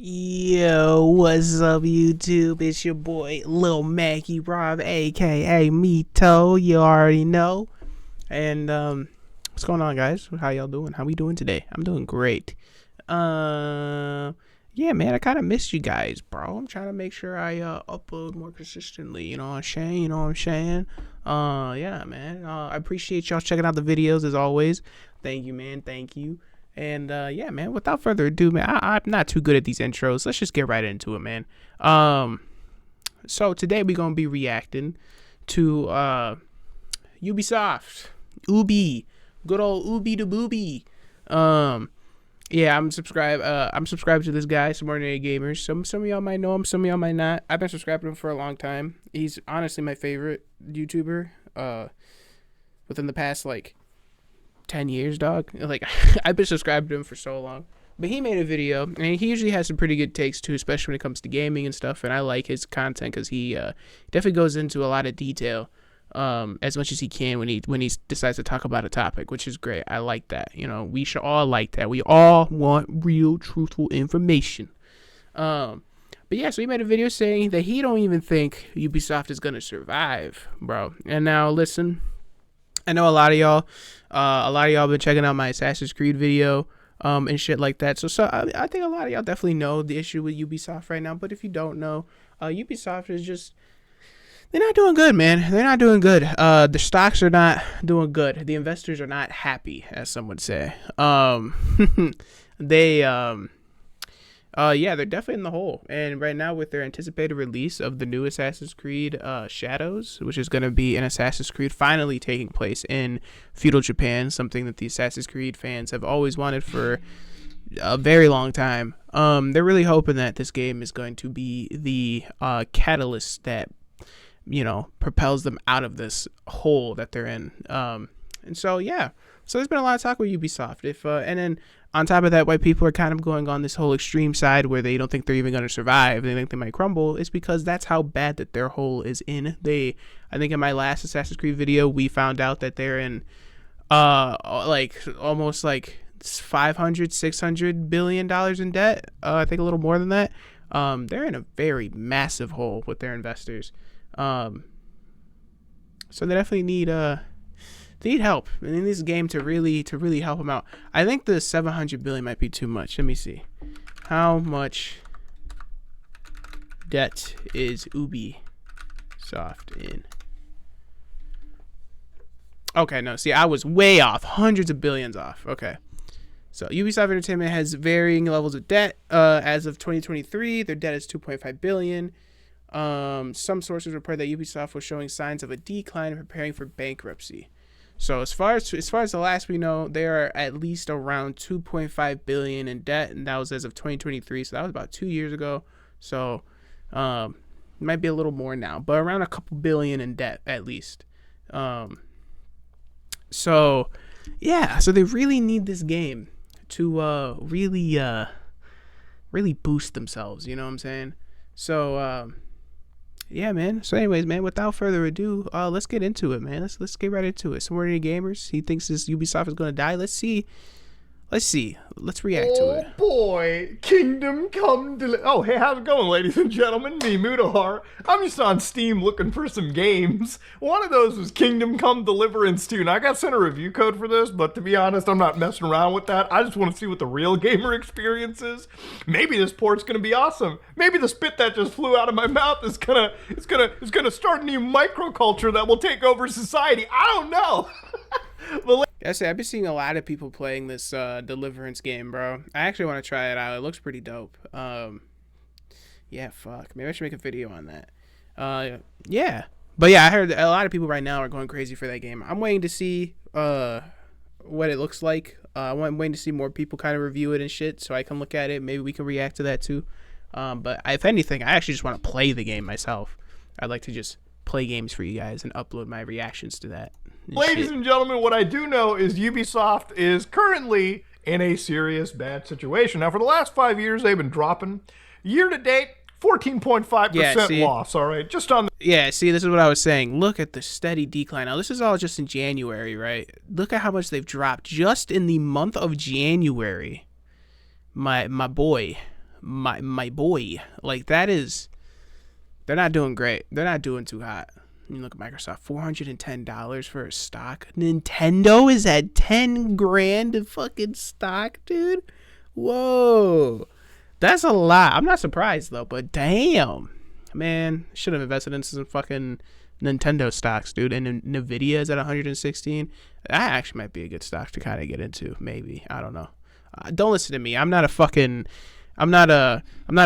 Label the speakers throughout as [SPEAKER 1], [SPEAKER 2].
[SPEAKER 1] Yo, what's up, YouTube? It's your boy Lil Mackie Rob, aka Mito. You already know. And what's going on, guys? How y'all doing? How we doing today? I'm doing great. Yeah, man, I kind of missed you guys, bro. I'm trying to make sure I upload more consistently. You know what I'm saying? Yeah, man. I appreciate y'all checking out the videos as always. Thank you, man. Thank you. And yeah, man, without further ado, man, I'm not too good at these intros. Let's just get right into it, man. So today we're going to be reacting to Ubisoft. Good old Ubi the Booby. Yeah, I'm subscribed to this guy, Some Ordinary Gamers. Some of y'all might know him, some of y'all might not. I've been subscribed to him for a long time. He's honestly my favorite YouTuber within the past, 10 years, dog. I've been subscribed to him for so long. But he made a video, and he usually has some pretty good takes too, especially when it comes to gaming and stuff. And I like his content because he definitely goes into a lot of detail, as much as he can when he decides to talk about a topic, which is great. I like that. You know, we should all like that. We all want real, truthful information. But yeah, so he made a video saying that he don't even think Ubisoft is gonna survive, bro. And now listen. I know a lot of y'all been checking out my Assassin's Creed video, and shit like that. So I think a lot of y'all definitely know the issue with Ubisoft right now. But if you don't know, Ubisoft is just, they're not doing good, man. They're not doing good. The stocks are not doing good. The investors are not happy, as some would say. Yeah, they're definitely in the hole. And right now, with their anticipated release of the new Assassin's Creed Shadows, which is going to be an Assassin's Creed finally taking place in feudal Japan, something that the Assassin's Creed fans have always wanted for a very long time. They're really hoping that this game is going to be the catalyst that, you know, propels them out of this hole that they're in. And so, yeah. So there's been a lot of talk with Ubisoft. And then on top of that, white people are kind of going on this whole extreme side where they don't think they're even going to survive. They think they might crumble. It's because that's how bad that their hole is in. I think in my last Assassin's Creed video, we found out that they're in almost 500-600 billion dollars in debt. I think a little more than that. They're in a very massive hole with their investors. So they definitely need help. I mean, this game to really help them out. I think the 700 billion might be too much. Let me see. How much debt is Ubisoft in? Okay, no. See, I was way off. Hundreds of billions off. Okay. So Ubisoft Entertainment has varying levels of debt. As of 2023, their debt is 2.5 billion. Some sources report that Ubisoft was showing signs of a decline and preparing for bankruptcy. So as far as the last we know, they are at least around 2.5 billion in debt, and that was as of 2023. So that was about 2 years ago. So might be a little more now, but around a couple billion in debt at least. So yeah, so they really need this game to really boost themselves. You know what I'm saying? So yeah, man. So anyways, man, without further ado, let's get into it, man. Let's get right into it. Some Ordinary Gamers, he thinks this Ubisoft is going to die. Let's see. Let's react to it.
[SPEAKER 2] Oh boy, Kingdom Come Oh, hey, how's it going, ladies and gentlemen? Me, Mutahar. I'm just on Steam looking for some games. One of those was Kingdom Come Deliverance 2. Now, I got sent a review code for this, but to be honest, I'm not messing around with that. I just want to see what the real gamer experience is. Maybe this port's gonna be awesome. Maybe the spit that just flew out of my mouth is gonna start a new microculture that will take over society. I don't know. But
[SPEAKER 1] I've been seeing a lot of people playing this Deliverance game, bro. I actually want to try it out. It looks pretty dope. Yeah, fuck. Maybe I should make a video on that. Yeah. But yeah, I heard a lot of people right now are going crazy for that game. I'm waiting to see what it looks like. I'm waiting to see more people kind of review it and shit so I can look at it. Maybe we can react to that too. But if anything, I actually just want to play the game myself. I'd like to just play games for you guys and upload my reactions to that.
[SPEAKER 2] Ladies and gentlemen, what I do know is Ubisoft is currently in a serious bad situation. Now, for the last 5 years, they've been dropping. Year to date, 14.5% loss, all right? Just on the...
[SPEAKER 1] Yeah, see, this is what I was saying. Look at the steady decline. Now, this is all just in January, right? Look at how much they've dropped just in the month of January. My boy, my boy. Like that is, they're not doing great. They're not doing too hot. You look at Microsoft, $410 for a stock. Nintendo is at 10 grand of fucking stock, dude. Whoa, that's a lot. I'm not surprised though, but damn, man, should have invested in some fucking Nintendo stocks, dude. And Nvidia is at 116. That actually might be a good stock to kind of get into. Maybe, I don't know. Don't listen to me. I'm not a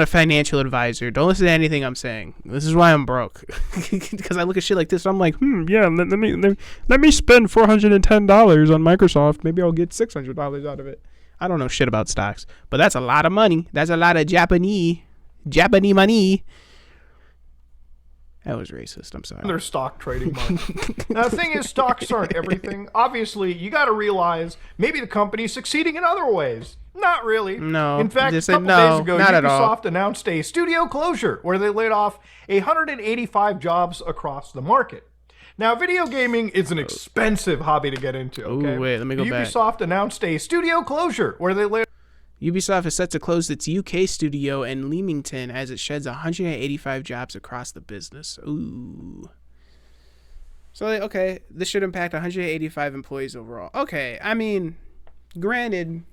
[SPEAKER 1] financial advisor. Don't listen to anything I'm saying. This is why I'm broke. Because I look at shit like this, I'm like, yeah, let me spend $410 on Microsoft. Maybe I'll get $600 out of it. I don't know shit about stocks, but that's a lot of money. That's a lot of Japanese money. That was racist. I'm sorry.
[SPEAKER 2] Their stock trading market. Now, the thing is, stocks aren't everything. Obviously, you got to realize maybe the company's succeeding in other ways. Not really.
[SPEAKER 1] No.
[SPEAKER 2] In fact, a couple days ago, Ubisoft announced a studio closure where they laid off 185 jobs across the market. Now, video gaming is an expensive hobby to get into. Okay?
[SPEAKER 1] Ooh, wait, let me go back.
[SPEAKER 2] Ubisoft announced a studio closure where they laid
[SPEAKER 1] Ubisoft is set to close its UK studio in Leamington as it sheds 185 jobs across the business. Ooh. So, okay, this should impact 185 employees overall. Okay, I mean, granted,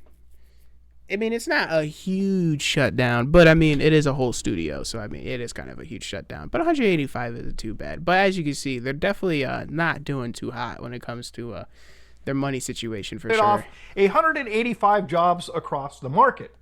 [SPEAKER 1] it's not a huge shutdown, but I mean, it is a whole studio, so I mean, it is kind of a huge shutdown. But 185 isn't too bad. But as you can see, they're definitely not doing too hot when it comes to their money situation for sure.
[SPEAKER 2] Off 185 jobs across the market.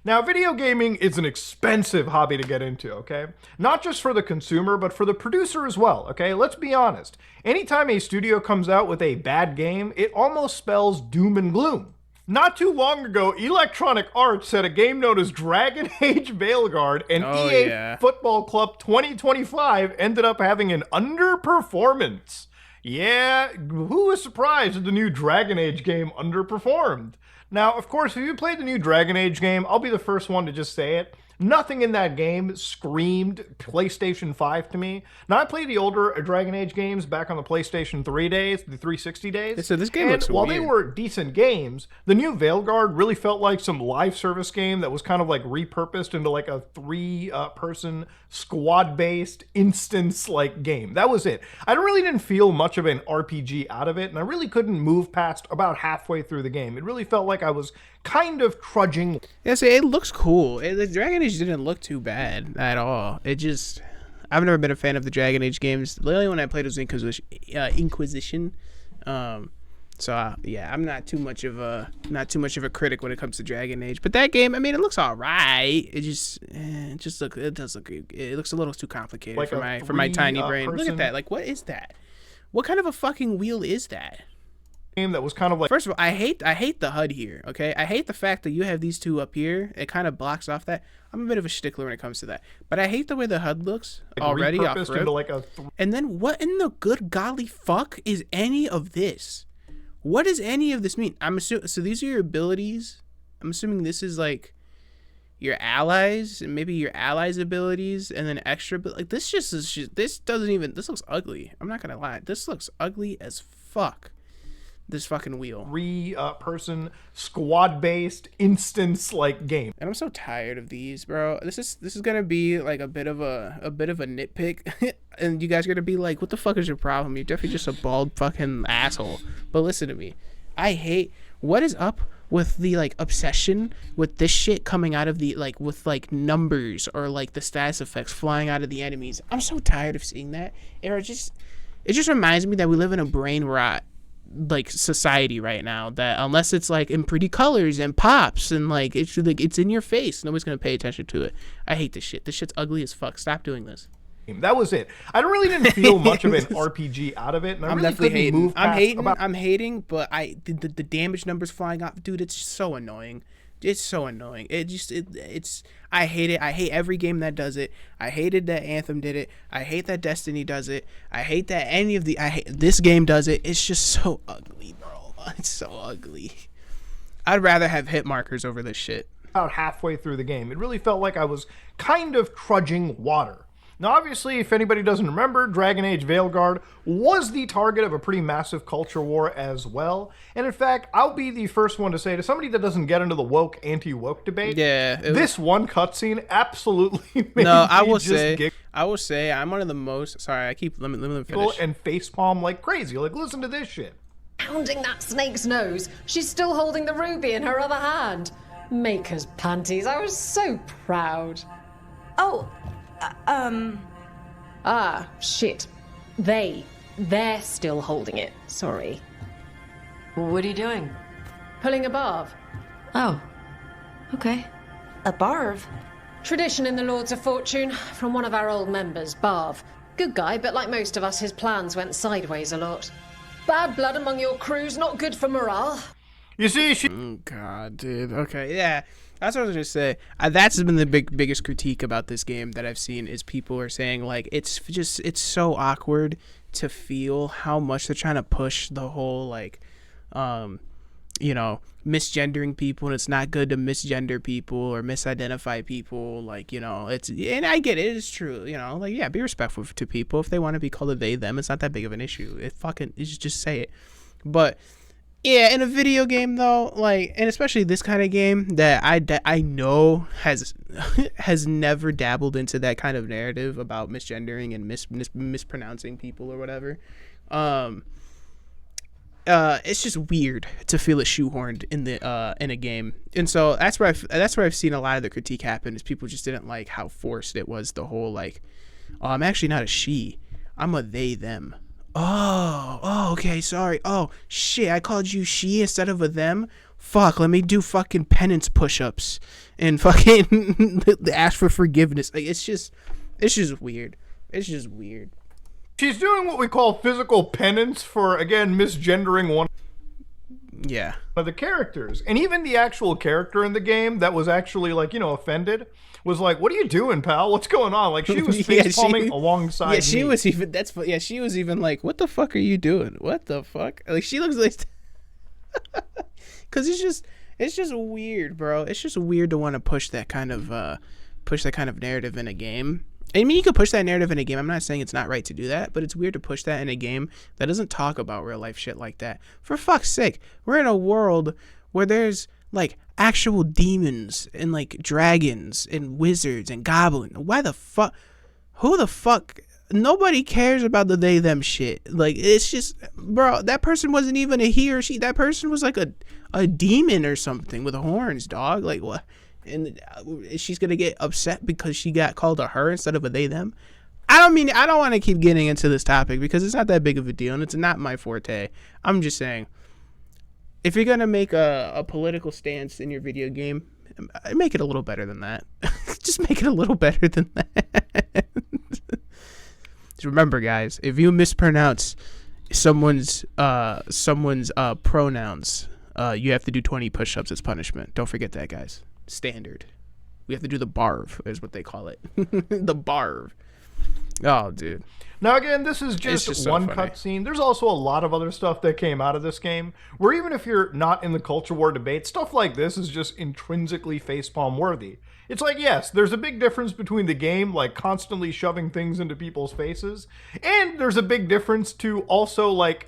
[SPEAKER 2] Now, video gaming is an expensive hobby to get into, okay? Not just for the consumer, but for the producer as well, okay? Let's be honest. Anytime a studio comes out with a bad game, it almost spells doom and gloom. Not too long ago, Electronic Arts said a game known as Dragon Age Veilguard and EA Football Club 2025 ended up having an underperformance. Yeah, who was surprised that the new Dragon Age game underperformed? Now, of course, if you played the new Dragon Age game, I'll be the first one to just say it. Nothing in that game screamed PlayStation 5 to me. Now, I played the older Dragon Age games back on the PlayStation 3 days, the 360 days.
[SPEAKER 1] So this game looks
[SPEAKER 2] while
[SPEAKER 1] weird.
[SPEAKER 2] They were decent games, the new Veilguard really felt like some live service game that was kind of like repurposed into like a three-person squad-based instance-like game. That was it. I really didn't feel much of an RPG out of it, and I really couldn't move past about halfway through the game. It really felt like I was kind of trudging.
[SPEAKER 1] Yeah, so it looks cool. The Dragon Age didn't look too bad at all. It just, I've never been a fan of the Dragon Age games. The only one I played was Inquisition. Yeah, I'm not too much of a critic when it comes to Dragon Age. But that game, I mean, it looks all right. It looks a little too complicated like for my tiny brain. Look at that. Like, what is that? What kind of a fucking wheel is that?
[SPEAKER 2] Game that was kind of like,
[SPEAKER 1] first of all, I hate the HUD here. Okay, I hate the fact that you have these two up here. It kind of blocks off that. I'm a bit of a stickler when it comes to that, but I hate the way the HUD looks already off rip. And then what in the good golly fuck is any of this? What does any of this mean? I'm assuming so. These are your abilities. I'm assuming this is like your allies and maybe your allies' abilities, and then extra. But like this this looks ugly. I'm not gonna lie. This looks ugly as fuck. This fucking wheel.
[SPEAKER 2] Three-person squad-based instance-like game.
[SPEAKER 1] And I'm so tired of these, bro. This is gonna be like a bit of a nitpick, and you guys are gonna be like, "What the fuck is your problem? You're definitely just a bald fucking asshole." But listen to me. I hate what is up with the like obsession with this shit coming out of the like with like numbers or like the status effects flying out of the enemies. I'm so tired of seeing that. It just reminds me that we live in a brain rot like society right now, that unless it's like in pretty colors and pops and like it's in your face, nobody's gonna pay attention to it. I hate this shit. This shit's ugly as fuck. Stop doing this.
[SPEAKER 2] That was it. I really didn't feel much of an RPG out of it, and I really couldn't move past
[SPEAKER 1] I'm hating, but the damage numbers flying off, dude, it's so annoying. It's so annoying. I hate it. I hate every game that does it. I hated that Anthem did it. I hate that Destiny does it. I hate that this game does it. It's just so ugly, bro. It's so ugly. I'd rather have hit markers over this shit.
[SPEAKER 2] About halfway through the game, it really felt like I was kind of trudging water. Now, obviously, if anybody doesn't remember, Dragon Age Veilguard was the target of a pretty massive culture war as well. And in fact, I'll be the first one to say to somebody that doesn't get into the woke, anti-woke debate, this one cutscene absolutely made
[SPEAKER 1] I
[SPEAKER 2] me
[SPEAKER 1] will
[SPEAKER 2] just
[SPEAKER 1] say,
[SPEAKER 2] giggle
[SPEAKER 1] I will say, I'm one of the most. Sorry, let me finish.
[SPEAKER 2] and facepalm like crazy. Like, listen to this shit.
[SPEAKER 3] Pounding that snake's nose. She's still holding the ruby in her other hand. Maker's panties. I was so proud.
[SPEAKER 4] Oh,
[SPEAKER 3] Ah, shit. They're still holding it. Sorry.
[SPEAKER 4] what are you doing?
[SPEAKER 3] Pulling a barv.
[SPEAKER 4] Oh, okay. A barv?
[SPEAKER 3] Tradition in the Lords of Fortune from one of our old members, Barv. Good guy, but like most of us, his plans went sideways a lot. Bad blood among your crews, not good for morale.
[SPEAKER 2] You see, she...
[SPEAKER 1] God, dude. Okay, yeah. That's what I was gonna say. That's been the biggest critique about this game that I've seen is people are saying like it's so awkward to feel how much they're trying to push the whole like, misgendering people, and it's not good to misgender people or misidentify people. Like, it's, and I get it. It's true. Like, yeah, be respectful to people. If they want to be called a they, them, it's not that big of an issue. Just say it. But yeah, in a video game though, like, and especially this kind of game that I know has never dabbled into that kind of narrative about misgendering and mispronouncing people or whatever. It's just weird to feel it shoehorned in a game, and so that's where I've seen a lot of the critique happen. Is people just didn't like how forced it was. The whole like, oh, I'm actually not a she, I'm a they them. Oh, okay, sorry. Oh, shit, I called you she instead of a them? Fuck, let me do fucking penance push-ups and fucking ask for forgiveness. Like, it's just weird. It's just weird.
[SPEAKER 2] She's doing what we call physical penance for, again, misgendering one of the characters. And even the actual character in the game that was actually, like, offended was like, what are you doing, pal? What's going on? Like, she was facepalming alongside me.
[SPEAKER 1] She was even like, what the fuck are you doing? What the fuck? Like, she looks like... Because it's just weird, bro. It's just weird to want to push that kind of narrative in a game. I mean, you could push that narrative in a game. I'm not saying it's not right to do that, but it's weird to push that in a game that doesn't talk about real life shit like that. For fuck's sake, we're in a world where there's like actual demons and like dragons and wizards and goblins. Who the fuck? Nobody cares about the they them shit. Like, it's just, bro, that person wasn't even a he or she. That person was like a demon or something with horns, dog. Like, what? And she's gonna get upset because she got called a her instead of a they them. I don't want to keep getting into this topic because it's not that big of a deal and it's not my forte. I'm just saying, if you're gonna make a political stance in your video game, make it a little better than that. Just make it a little better than that. Just remember, guys, if you mispronounce someone's pronouns, you have to do 20 push-ups as punishment. Don't forget that, guys. Standard. We have to do the barv, is what they call it. The barv. Oh, dude.
[SPEAKER 2] Now, again, this is just one cutscene. There's also a lot of other stuff that came out of this game, where even if you're not in the culture war debate, stuff like this is just intrinsically facepalm worthy. It's like, yes, there's a big difference between the game, like, constantly shoving things into people's faces, and there's a big difference to also, like,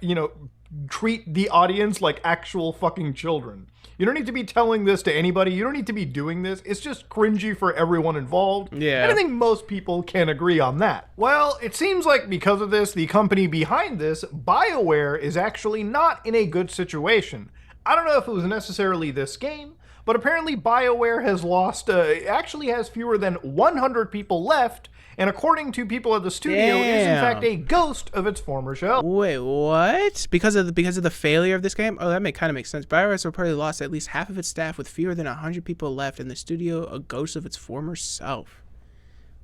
[SPEAKER 2] treat the audience like actual fucking children. You don't need to be telling this to anybody. You don't need to be doing this. It's just cringy for everyone involved.
[SPEAKER 1] Yeah.
[SPEAKER 2] And I think most people can agree on that. Well, it seems like because of this, the company behind this, BioWare, is actually not in a good situation. I don't know if it was necessarily this game, but apparently BioWare has lost, actually has fewer than 100 people left, and according to people at the studio, is in fact a ghost of its former show.
[SPEAKER 1] Wait, what? Because of the failure of this game? Oh, that kind of makes sense. BioWare's reportedly lost at least half of its staff with fewer than 100 people left in the studio, a ghost of its former self.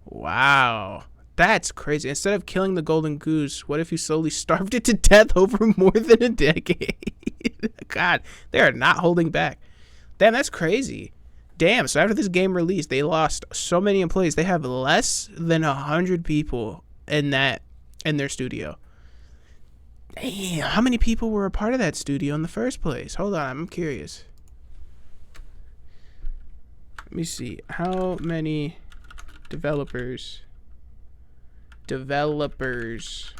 [SPEAKER 1] Wow. That's crazy. Instead of killing the golden goose, what if you slowly starved it to death over more than a decade? God, they are not holding back. Damn, that's crazy. Damn, so after this game released, they lost so many employees. They have less than 100 people in their studio. Damn, how many people were a part of that studio in the first place? Hold on, I'm curious. Let me see. How many developers developers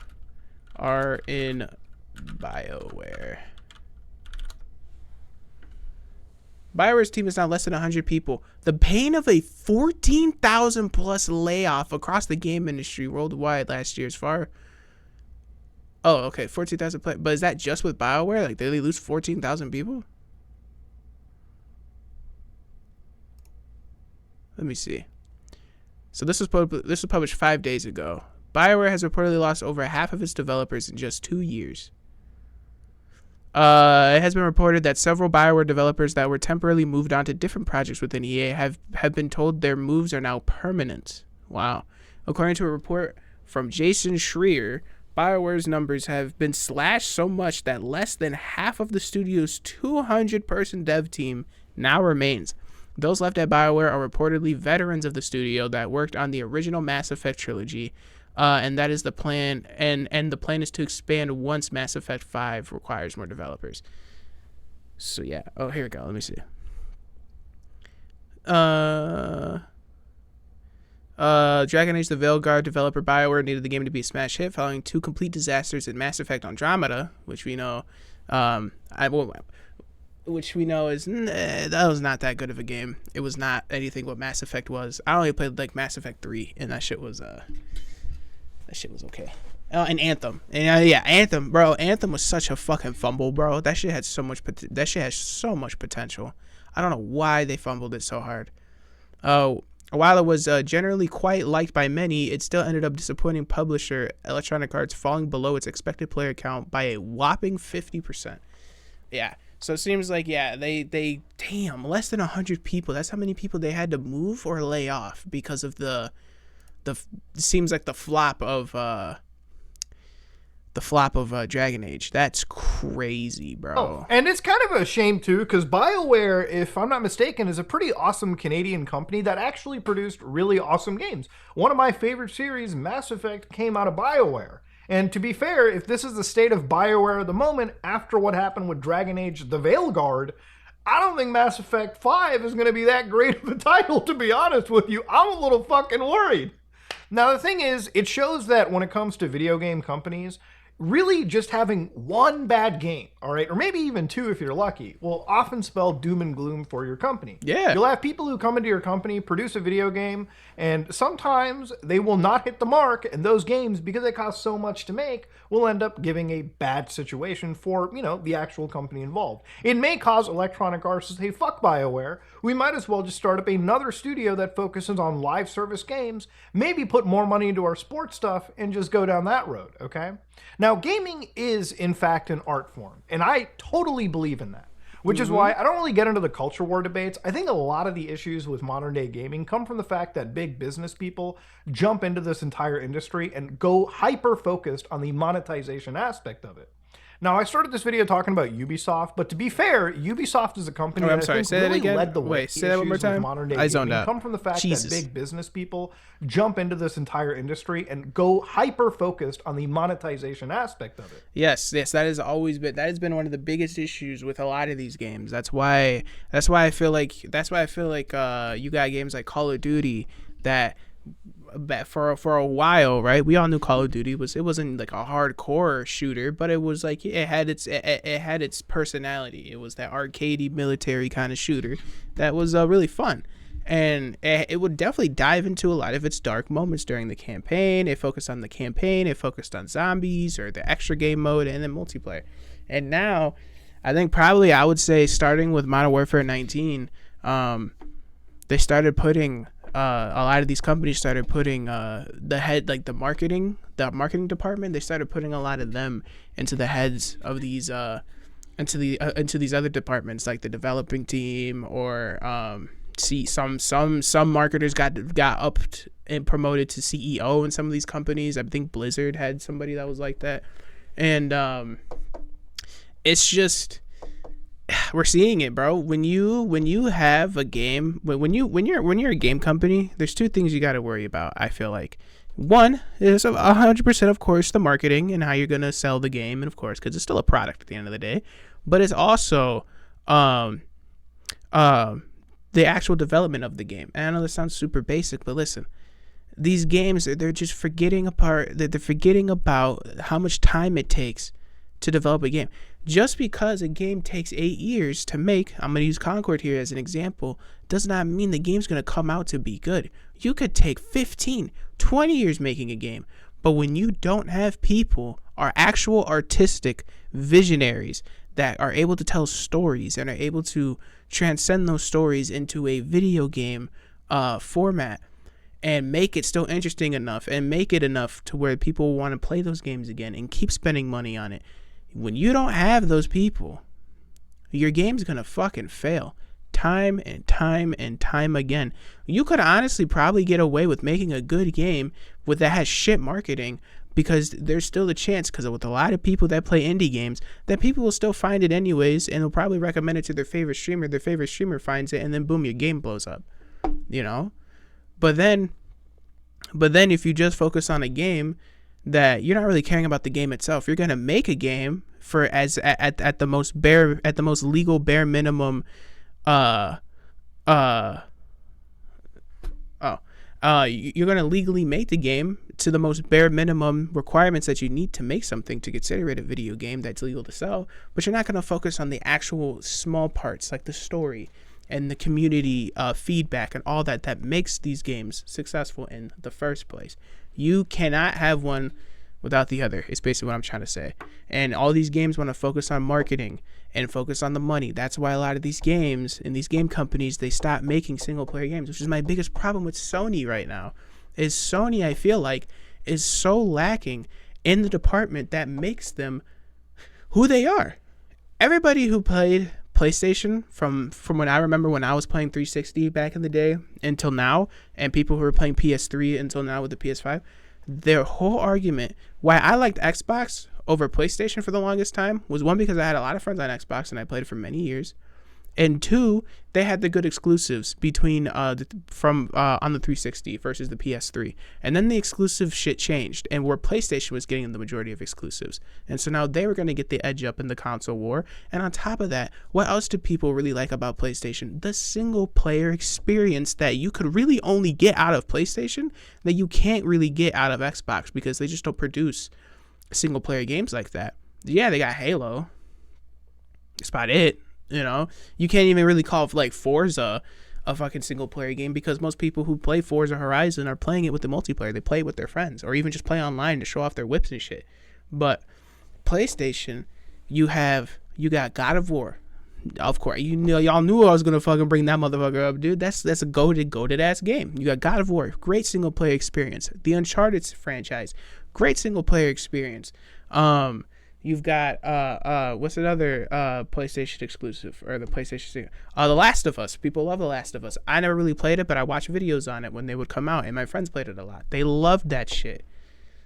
[SPEAKER 1] are in BioWare. BioWare's team is now less than 100 people. The pain of a 14,000 plus layoff across the game industry worldwide last year is far. Oh, okay, 14,000 play. But is that just with BioWare? Like, did they lose 14,000 people? Let me see. So this was published 5 days ago. BioWare has reportedly lost over half of its developers in just 2 years. It has been reported that several BioWare developers that were temporarily moved on to different projects within EA have been told their moves are now permanent. Wow. According to a report from Jason Schreier, BioWare's numbers have been slashed so much that less than half of the studio's 200-person dev team now remains. Those left at BioWare are reportedly veterans of the studio that worked on the original Mass Effect trilogy. And that is the plan, and the plan is to expand once Mass Effect 5 requires more developers. So yeah. Oh, here we go. Let me see. Dragon Age: The Veilguard developer BioWare needed the game to be a smash hit following 2 complete disasters in Mass Effect Andromeda, which we know, is that was not that good of a game. It was not anything what Mass Effect was. I only played like Mass Effect 3, and that shit was okay. And Anthem. And yeah, Anthem, bro. Anthem was such a fucking fumble, bro. That shit has so much potential. I don't know why they fumbled it so hard. While it was generally quite liked by many, it still ended up disappointing publisher Electronic Arts, falling below its expected player count by a whopping 50%. Yeah. So it seems like, yeah, they damn, less than 100 people. That's how many people they had to move or lay off because of the seems like the flop of Dragon Age. That's crazy, bro.
[SPEAKER 2] Oh, and it's kind of a shame too, because BioWare, if I'm not mistaken, is a pretty awesome Canadian company that actually produced really awesome games. One of my favorite series, Mass Effect, came out of BioWare. And to be fair, if this is the state of BioWare at the moment, after what happened with Dragon Age: The Veilguard, I don't think Mass Effect 5 is going to be that great of a title, to be honest with you. I'm a little fucking worried. Now, the thing is, it shows that when it comes to video game companies, really just having one bad game, all right, or maybe even 2 if you're lucky, will often spell doom and gloom for your company.
[SPEAKER 1] Yeah.
[SPEAKER 2] You'll have people who come into your company, produce a video game, and sometimes they will not hit the mark, and those games, because they cost so much to make, will end up giving a bad situation for, the actual company involved. It may cause Electronic Arts to say, fuck BioWare, we might as well just start up another studio that focuses on live service games, maybe put more money into our sports stuff, and just go down that road, okay? Now, gaming is, in fact, an art form, and I totally believe in that, which is why I don't really get into the culture war debates. I think a lot of the issues with modern-day gaming come from the fact that big business people jump into this entire industry and go hyper-focused on the monetization aspect of it. Now, I started this video talking about Ubisoft, but to be fair, Ubisoft is a company that I think really led the way.
[SPEAKER 1] Say that one more time.
[SPEAKER 2] I zoned out. Come from the fact that big business people jump into this entire industry and go hyper-focused on the monetization aspect of it.
[SPEAKER 1] Yes, that has been one of the biggest issues with a lot of these games. That's why I feel like you got games like Call of Duty that for a while, right? We all knew Call of Duty wasn't like a hardcore shooter, but it was like it had its personality. It was that arcadey military kind of shooter that was really fun, and it would definitely dive into a lot of its dark moments during the campaign. It focused on the campaign, it focused on zombies or the extra game mode, and then multiplayer. And now, I think probably I would say starting with Modern Warfare 19, they started putting. A lot of these companies started putting the marketing department. They started putting a lot of them into the heads of these into these other departments, like the developing team, or some marketers got upped and promoted to CEO in some of these companies. I think Blizzard had somebody that was like that, and it's just. We're seeing it, bro. When you have a game, when you're a game company, there's 2 things you got to worry about. I feel like one is 100%, of course, the marketing and how you're gonna sell the game, and of course, because it's still a product at the end of the day. But it's also the actual development of the game. And I know this sounds super basic, but listen, these games, they're just forgetting apart that they're forgetting about how much time it takes to develop a game. Just because a game takes 8 years to make, I'm going to use Concord here as an example, does not mean the game's going to come out to be good. You could take 15, 20 years making a game, but when you don't have people, are actual artistic visionaries that are able to tell stories and are able to transcend those stories into a video game format, and make it still interesting enough and make it enough to where people want to play those games again and keep spending money on it. When you don't have those people, your game's going to fucking fail time and time and time again. You could honestly probably get away with making a good game that has shit marketing, because there's still a chance, because with a lot of people that play indie games, that people will still find it anyways, and they'll probably recommend it to their favorite streamer finds it, and then boom, your game blows up, you know? But then if you just focus on a game that you're not really caring about the game itself, you're gonna make a game for at the most legal bare minimum you're gonna legally make the game to the most bare minimum requirements that you need to make something to consider it a video game that's legal to sell, but you're not gonna focus on the actual small parts like the story and the community feedback and all that makes these games successful in the first place. You cannot have one without the other, is basically what I'm trying to say. And all these games want to focus on marketing and focus on the money. That's why a lot of these games and these game companies, they stop making single player games, which is my biggest problem with Sony right now. Is Sony, I feel like, is so lacking in the department that makes them who they are. Everybody who played PlayStation from when I remember when I was playing 360 back in the day until now, and people who were playing PS3 until now with the PS5, their whole argument why I liked Xbox over PlayStation for the longest time was, one, because I had a lot of friends on Xbox and I played it for many years, and two, they had the good exclusives between on the 360 versus the PS3. And then the exclusive shit changed, and where PlayStation was getting the majority of exclusives. And so now they were going to get the edge up in the console war. And on top of that, what else do people really like about PlayStation? The single player experience that you could really only get out of PlayStation that you can't really get out of Xbox, because they just don't produce single player games like that. Yeah, they got Halo. That's about it. You know, you can't even really call like Forza a fucking single player game, because most people who play Forza Horizon are playing it with the multiplayer. They play it with their friends, or even just play online to show off their whips and shit. But PlayStation, you got God of War. Of course, y'all knew I was gonna fucking bring that motherfucker up, dude. That's a goated ass game. You got God of War, great single player experience. The Uncharted franchise, great single player experience. You've got what's another PlayStation exclusive, or the PlayStation The Last of Us. People love The Last of Us. I never really played it, but I watched videos on it when they would come out, and my friends played it a lot. They loved that shit.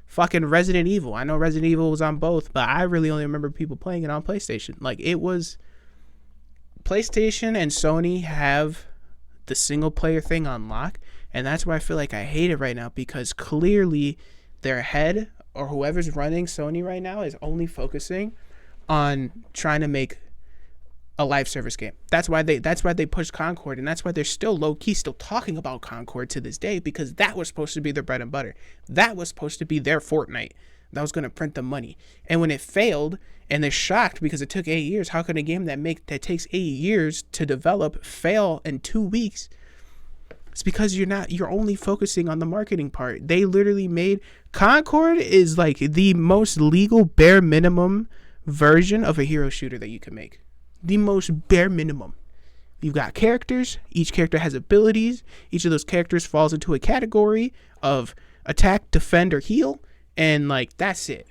[SPEAKER 1] Fucking Resident Evil. I know Resident Evil was on both, but I really only remember people playing it on PlayStation. Like, it was PlayStation and Sony have the single player thing on lock, and that's why I feel like I hate it right now, because clearly their head, or whoever's running Sony right now, is only focusing on trying to make a live service game. That's why they pushed Concord, and that's why they're still low-key still talking about Concord to this day, because that was supposed to be their bread and butter. That was supposed to be their Fortnite. That was going to print the money. And when it failed, and they're shocked because it took 8 years, how can a game that takes 8 years to develop fail in 2 weeks? It's because you're only focusing on the marketing part. They literally made Concord is like the most legal bare minimum version of a hero shooter that you can make. The most bare minimum. You've got characters. Each character has abilities. Each of those characters falls into a category of attack, defend, or heal. And like, that's it.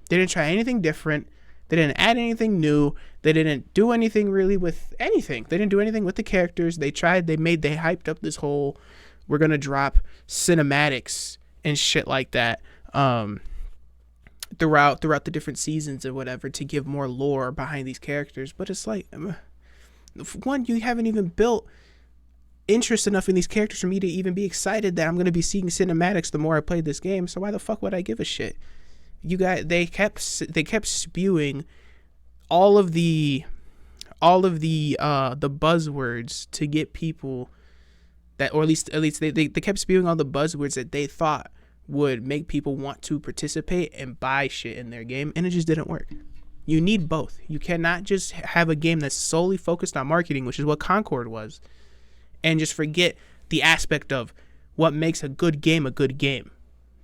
[SPEAKER 1] They didn't try anything different. They didn't add anything new. They didn't do anything really with anything. They didn't do anything with the characters. They hyped up this whole, we're going to drop cinematics and shit like that throughout the different seasons or whatever, to give more lore behind these characters. But it's like, one, you haven't even built interest enough in these characters for me to even be excited that I'm going to be seeing cinematics the more I play this game. So why the fuck would I give a shit? They kept spewing all of the buzzwords to get people that, or at least they kept spewing all the buzzwords that they thought would make people want to participate and buy shit in their game, and it just didn't work. You need both. You cannot just have a game that's solely focused on marketing, which is what Concord was, and just forget the aspect of what makes a good game,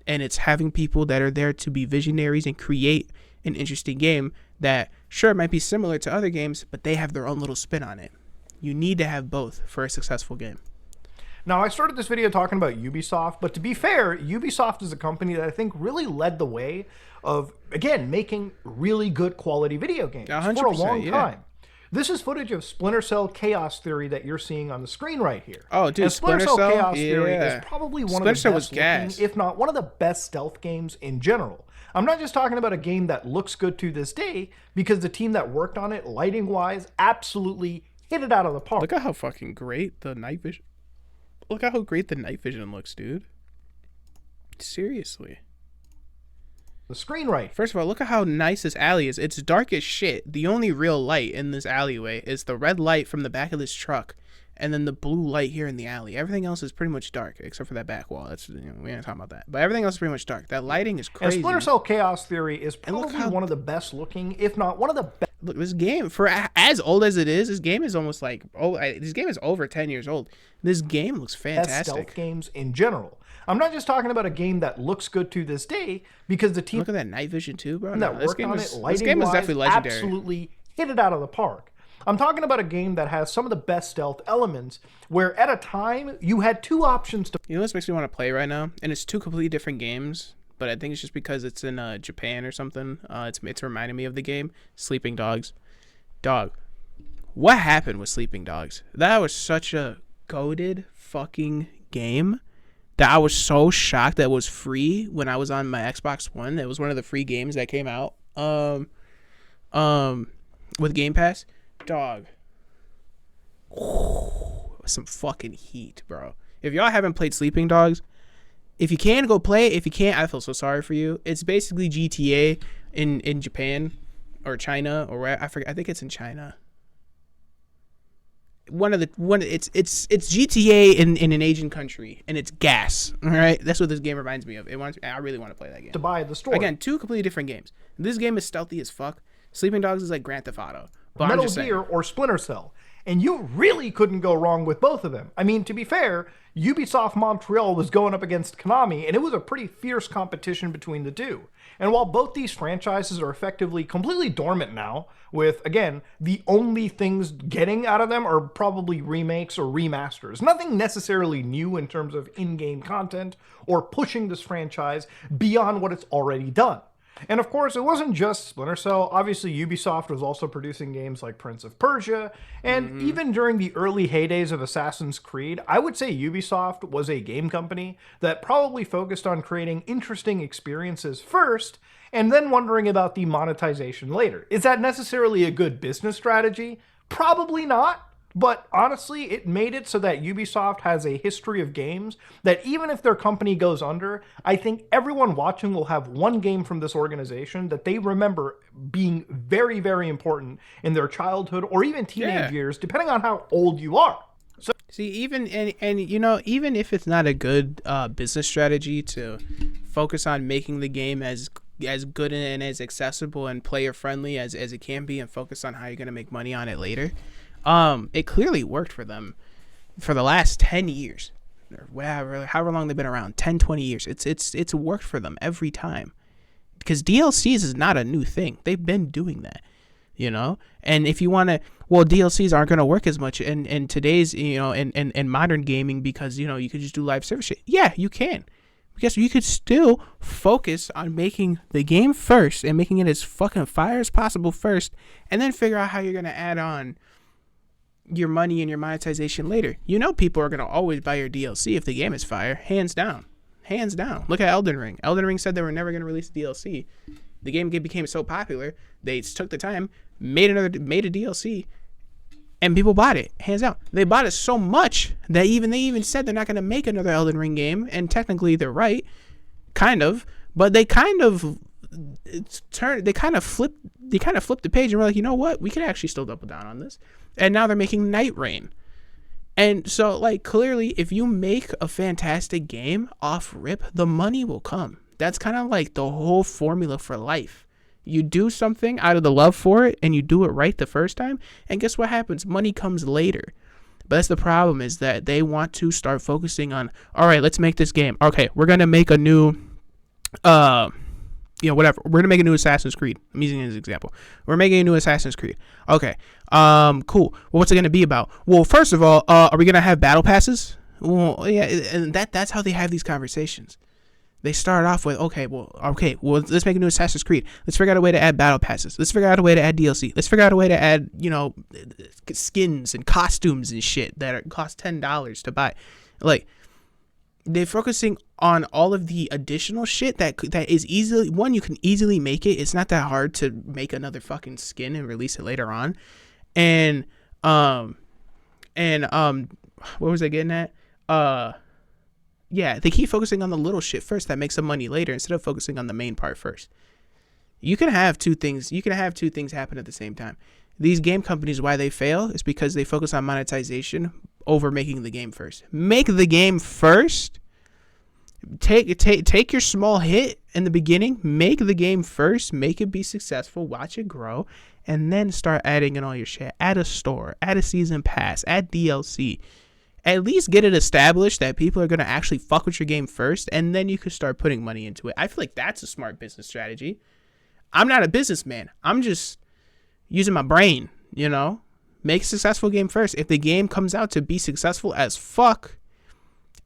[SPEAKER 1] and it's having people that are there to be visionaries and create an interesting game that, sure, might be similar to other games, but they have their own little spin on it. You need to have both for a successful game.
[SPEAKER 2] Now, I started this video talking about Ubisoft, but to be fair, Ubisoft is a company that I think really led the way of, again, making really good quality video games for a long time. This is footage of Splinter Cell Chaos Theory that you're seeing on the screen right here.
[SPEAKER 1] Oh, dude,
[SPEAKER 2] and Splinter Cell Chaos Theory
[SPEAKER 1] yeah.
[SPEAKER 2] is probably one
[SPEAKER 1] Splinter
[SPEAKER 2] of the
[SPEAKER 1] Cell
[SPEAKER 2] best looking, if not one of the best stealth games in general. I'm not just talking about a game that looks good to this day, because the team that worked on it, lighting-wise, absolutely hit it out of the park.
[SPEAKER 1] Look at how fucking great the night vision... Look at how great the night vision looks, dude. Seriously.
[SPEAKER 2] The screen right.
[SPEAKER 1] First of all, look at how nice this alley is. It's dark as shit. The only real light in this alleyway is the red light from the back of this truck, and then the blue light here in the alley. Everything else is pretty much dark, except for that back wall. That's, we ain't talking about that. But everything else is pretty much dark. That lighting is crazy.
[SPEAKER 2] And Splinter Cell Chaos Theory is probably one of the best looking, if not one of the best.
[SPEAKER 1] Look, this game, for as old as it is, this game is almost like, this game is over 10 years old. This game looks fantastic.
[SPEAKER 2] Best stealth games in general. I'm not just talking about a game that looks good to this day, because the team
[SPEAKER 1] look at that night vision too, bro.
[SPEAKER 2] that worked on it,
[SPEAKER 1] this game is definitely legendary.
[SPEAKER 2] Absolutely hit it out of the park. I'm talking about a game that has some of the best stealth elements, where at a time you had two options to.
[SPEAKER 1] You know what makes me want to play right now, and it's two completely different games. But I think it's just because it's in Japan or something. It's reminding me of the game Sleeping Dogs. Dog, what happened with Sleeping Dogs? That was such a goated fucking game that I was so shocked that it was free when I was on my Xbox One. It was one of the free games that came out with Game Pass. Dog, some fucking heat, bro. If y'all haven't played Sleeping Dogs, if you can, go play it. If you can't, I feel so sorry for you. It's basically GTA in Japan or China or where I forget. I think it's in China. It's GTA in an Asian country, and it's gas. All right, that's what this game reminds me of. I really want to play that game.
[SPEAKER 2] To buy the store.
[SPEAKER 1] Again, two completely different games. This game is stealthy as fuck. Sleeping Dogs is like Grand Theft Auto. But
[SPEAKER 2] Metal Gear or Splinter Cell. And you really couldn't go wrong with both of them. I mean, to be fair, Ubisoft Montreal was going up against Konami, and it was a pretty fierce competition between the two. And while both these franchises are effectively completely dormant now, with, again, the only things getting out of them are probably remakes or remasters. Nothing necessarily new in terms of in-game content or pushing this franchise beyond what it's already done. And of course, it wasn't just Splinter Cell. Obviously, Ubisoft was also producing games like Prince of Persia, and even during the early heydays of Assassin's Creed, I would say Ubisoft was a game company that probably focused on creating interesting experiences first, and then wondering about the monetization later. Is that necessarily a good business strategy? Probably not. But honestly, it made it so that Ubisoft has a history of games that even if their company goes under, I think everyone watching will have one game from this organization that they remember being very, very important in their childhood or even teenage years, depending on how old you are. So,
[SPEAKER 1] see, even if it's not a good business strategy to focus on making the game as good and as accessible and player friendly as it can be, and focus on how you're gonna make money on it later. It clearly worked for them for the last 10 years, or whatever, however long they've been around, 10, 20 years. It's worked for them every time, because DLCs is not a new thing. They've been doing that, and if you want to, DLCs aren't going to work as much in today's, in modern gaming, because, you could just do live service shit. Yeah, you can, because you could still focus on making the game first and making it as fucking fire as possible first, and then figure out how you're going to add on your money and your monetization later. People are going to always buy your DLC if the game is fire, hands down. Look at Elden Ring. Elden Ring said they were never going to release the DLC. The game became so popular, they took the time, made a DLC, and people bought it, hands down. They bought it so much that they even said they're not going to make another Elden Ring game, and technically they're right, kind of, but they kind of flipped the page and were like, you know what, we could actually still double down on this. And now they're making Night Rain, And so, like, clearly, if you make a fantastic game off rip, the money will come. That's kind of like the whole formula for life. You do something out of the love for it, and you do it right the first time, and guess what happens? Money comes later. But that's the problem, is that they want to start focusing on, all right, let's make this game. Okay, we're going to make a new, whatever. We're going to make a new Assassin's Creed. I'm using it as an example. We're making a new Assassin's Creed. Okay, cool. Well, what's it going to be about? Well, first of all, are we going to have battle passes? Well, yeah, and that's how they have these conversations. They start off with, okay, well, let's make a new Assassin's Creed. Let's figure out a way to add battle passes. Let's figure out a way to add DLC. Let's figure out a way to add, skins and costumes and shit that cost $10 to buy. Like, they're focusing on all of the additional shit that is easily, one, you can easily make it. It's not that hard to make another fucking skin and release it later on. And what was I getting at? Yeah, they keep focusing on the little shit first that makes some money later instead of focusing on the main part first. You can have two things happen at the same time. These game companies, why they fail is because they focus on monetization over making the game first. Make the game first. Take your small hit in the beginning, make the game first, make it be successful, watch it grow, and then start adding in all your shit. Add a store, add a season pass, add DLC. At least get it established that people are going to actually fuck with your game first, and then you can start putting money into it. I feel like that's a smart business strategy. I'm not a businessman. I'm just using my brain, Make a successful game first. If the game comes out to be successful as fuck,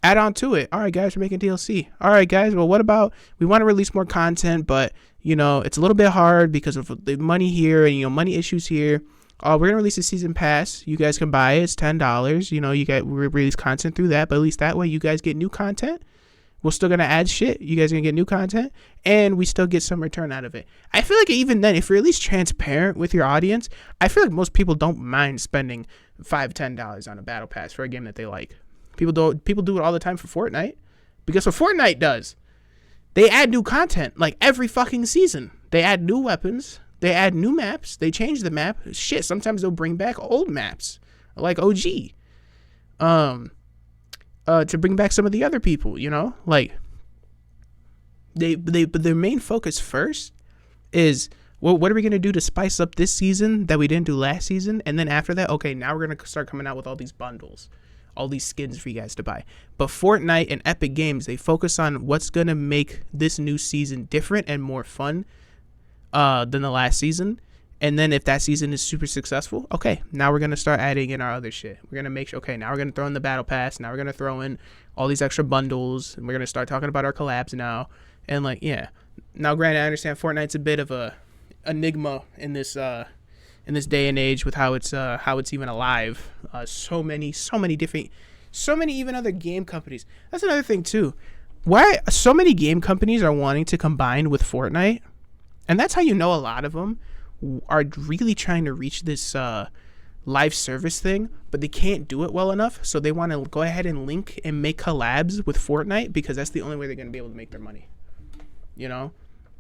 [SPEAKER 1] add on to it. All right, guys, we're making DLC. All right, guys, well, what about we want to release more content, but, it's a little bit hard because of the money here and, money issues here. We're going to release a season pass. You guys can buy it. It's $10. We release content through that, but at least that way you guys get new content. We're still going to add shit. You guys are going to get new content, and we still get some return out of it. I feel like even then, if you're at least transparent with your audience, I feel like most people don't mind spending $5, $10 on a battle pass for a game that they like. People do it all the time for Fortnite, because what Fortnite does, they add new content like every fucking season. They add new weapons. They add new maps. They change the map. Shit, sometimes they'll bring back old maps, like OG. To bring back some of the other people, Like, but their main focus first is, well, what are we going to do to spice up this season that we didn't do last season? And then after that, okay, now we're going to start coming out with all these bundles, all these skins for you guys to buy. But Fortnite and Epic Games, they focus on what's going to make this new season different and more fun than the last season. And then if that season is super successful, okay, now we're going to start adding in our other shit. We're going to make sure, okay, now we're going to throw in the battle pass. Now we're going to throw in all these extra bundles. And we're going to start talking about our collabs now. And yeah. Now, granted, I understand Fortnite's a bit of a enigma in this day and age with how it's even alive. So many even other game companies. That's another thing too. Why so many game companies are wanting to combine with Fortnite. And that's how a lot of them are really trying to reach this live service thing, but they can't do it well enough. So they want to go ahead and link and make collabs with Fortnite because that's the only way they're going to be able to make their money.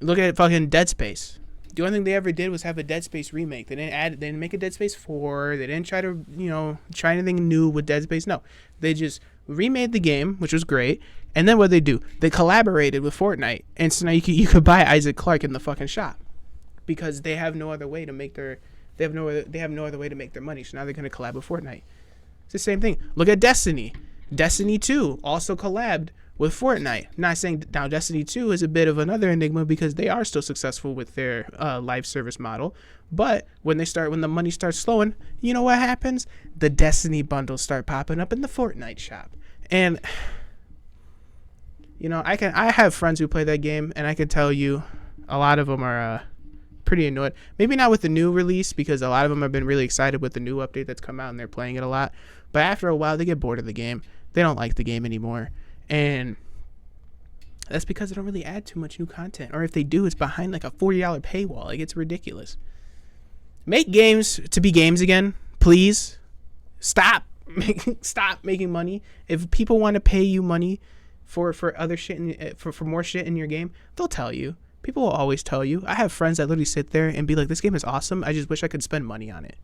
[SPEAKER 1] Look at fucking Dead Space. The only thing they ever did was have a Dead Space remake. They didn't make a Dead Space 4. They didn't try to, try anything new with Dead Space. No, they just remade the game, which was great. And then what they do? They collaborated with Fortnite. And so now you could buy Isaac Clarke in the fucking shop because they have no other way to make their money. So now they're going to collab with Fortnite. It's the same thing. Look at Destiny. Destiny 2 also collabed with Fortnite. Not saying now Destiny 2 is a bit of another enigma because they are still successful with their live service model. But when the money starts slowing, you know what happens? The Destiny bundles start popping up in the Fortnite shop. And I have friends who play that game, and I can tell you a lot of them are pretty annoyed. Maybe not with the new release because a lot of them have been really excited with the new update that's come out and they're playing it a lot. But after a while, they get bored of the game. They don't like the game anymore. And that's because they don't really add too much new content. Or if they do, it's behind like a $40 paywall. Like, it's ridiculous. Make games to be games again, please. Stop making money. If people want to pay you money for other shit, for more shit in your game, they'll tell you. People will always tell you. I have friends that literally sit there and be like, this game is awesome. I just wish I could spend money on it.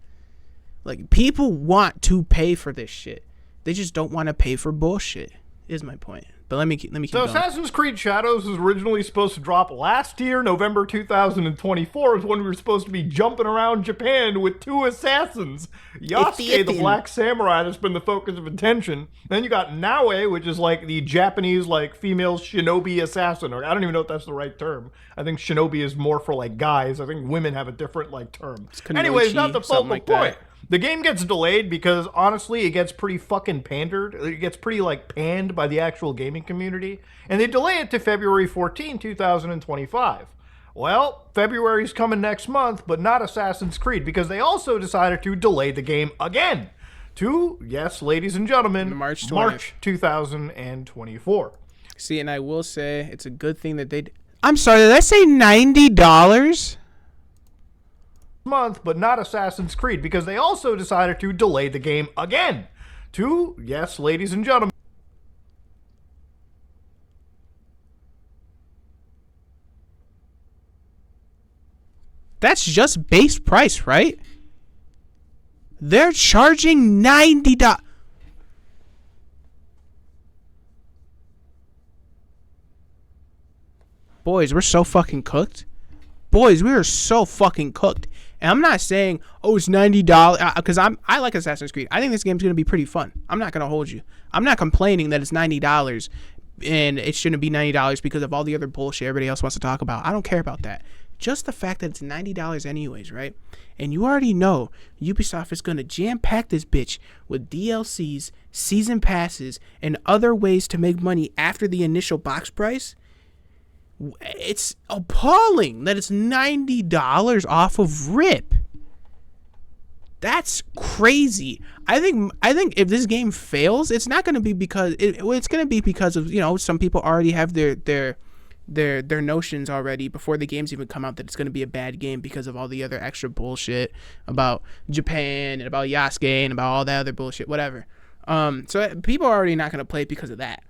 [SPEAKER 1] Like, people want to pay for this shit. They just don't want to pay for bullshit, is my point. But let me keep
[SPEAKER 2] So
[SPEAKER 1] going.
[SPEAKER 2] Assassin's Creed Shadows was originally supposed to drop last year, November 2024, is when we were supposed to be jumping around Japan with 2 assassins. Yasuke, the Black Samurai, that's been the focus of attention. Then you got Naue, which is like the Japanese like female shinobi assassin, or I don't even know if that's the right term. I think shinobi is more for like guys. I think women have a different like term. Anyways, not the focal
[SPEAKER 1] like
[SPEAKER 2] point.
[SPEAKER 1] that.
[SPEAKER 2] The game gets delayed because, honestly, it gets pretty fucking pandered. It gets pretty, like, panned by the actual gaming community. And they delay it to February 14, 2025. Well, February's coming next month, but not Assassin's Creed, because they also decided to delay the game again to, yes, ladies and gentlemen,
[SPEAKER 1] March
[SPEAKER 2] 2024.
[SPEAKER 1] See, and I will say it's a good thing that they... I'm sorry, did I say $90?
[SPEAKER 2] Month, but not Assassin's Creed, because they also decided to delay the game again to, yes, ladies and gentlemen.
[SPEAKER 1] That's just base price, right? They're charging $90. Boys, we're so fucking cooked. Boys, we are so fucking cooked. And I'm not saying, oh, it's $90, because I like Assassin's Creed. I think this game's going to be pretty fun. I'm not going to hold you. I'm not complaining that it's $90 and it shouldn't be $90 because of all the other bullshit everybody else wants to talk about. I don't care about that. Just the fact that it's $90 anyways, right? And you already know Ubisoft is going to jam-pack this bitch with DLCs, season passes, and other ways to make money after the initial box price. It's appalling that it's $90 off of rip. That's crazy. I think if this game fails, it's not going to be because it's going to be because of, you know, some people already have their notions already before the games even come out that it's going to be a bad game because of all the other extra bullshit about Japan and about Yasuke and about all that other bullshit, whatever. So people are already not going to play it because of that.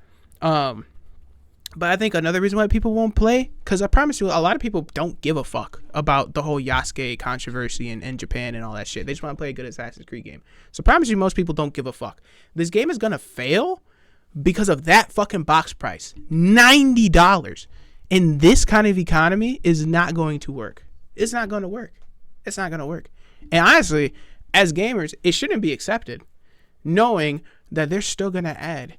[SPEAKER 1] But I think another reason why people won't play, because I promise you, a lot of people don't give a fuck about the whole Yasuke controversy in Japan and all that shit. They just want to play a good Assassin's Creed game. So I promise you, most people don't give a fuck. This game is going to fail because of that fucking box price. $90 in this kind of economy is not going to work. It's not going to work. It's not going to work. And honestly, as gamers, it shouldn't be accepted, knowing that they're still going to add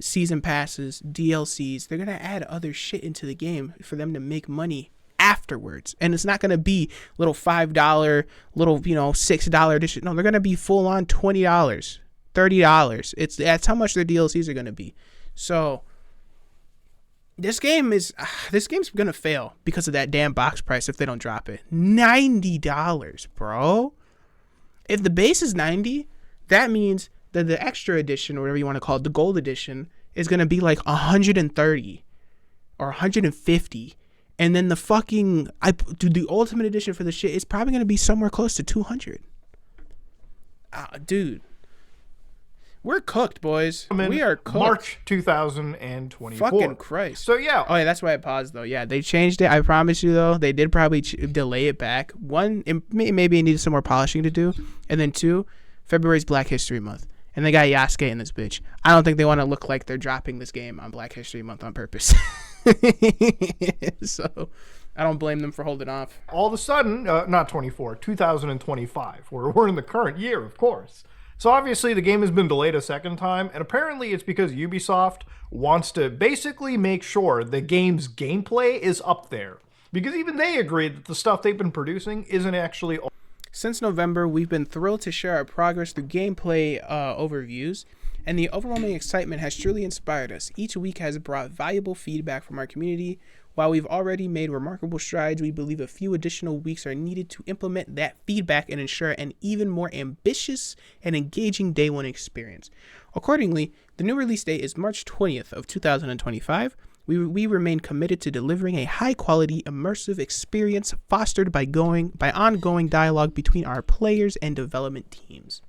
[SPEAKER 1] season passes, DLCs. They're going to add other shit into the game for them to make money afterwards. And it's not going to be little $5, little, $6 edition. No, they're going to be full on $20, $30. That's how much their DLCs are going to be. So this game's going to fail because of that damn box price if they don't drop it. $90, bro. If the base is $90, that means that the extra edition, or whatever you want to call it, the gold edition, is going to be like $130 or $150. And then the ultimate edition for the shit is probably going to be somewhere close to $200. Dude. We're cooked, boys. We are cooked.
[SPEAKER 2] March 2024.
[SPEAKER 1] Fucking Christ.
[SPEAKER 2] So, yeah.
[SPEAKER 1] Oh, yeah, that's why I paused, though. Yeah, they changed it. I promise you, though. They did probably delay it back. One, maybe it needed some more polishing to do. And then two, February's Black History Month. And they got Yasuke in this bitch. I don't think they want to look like they're dropping this game on Black History Month on purpose. So, I don't blame them for holding off.
[SPEAKER 2] All of a sudden, not 24, 2025. We're in the current year, of course. So obviously the game has been delayed a second time, and apparently it's because Ubisoft wants to basically make sure the game's gameplay is up there. Because even they agree that the stuff they've been producing isn't actually...
[SPEAKER 1] Since November, we've been thrilled to share our progress through gameplay overviews, and the overwhelming excitement has truly inspired us. Each week has brought valuable feedback from our community. While we've already made remarkable strides, we believe a few additional weeks are needed to implement that feedback and ensure an even more ambitious and engaging day one experience. Accordingly, the new release date is March 20th of 2025. We remain committed to delivering a high-quality, immersive experience fostered by ongoing dialogue between our players and development teams.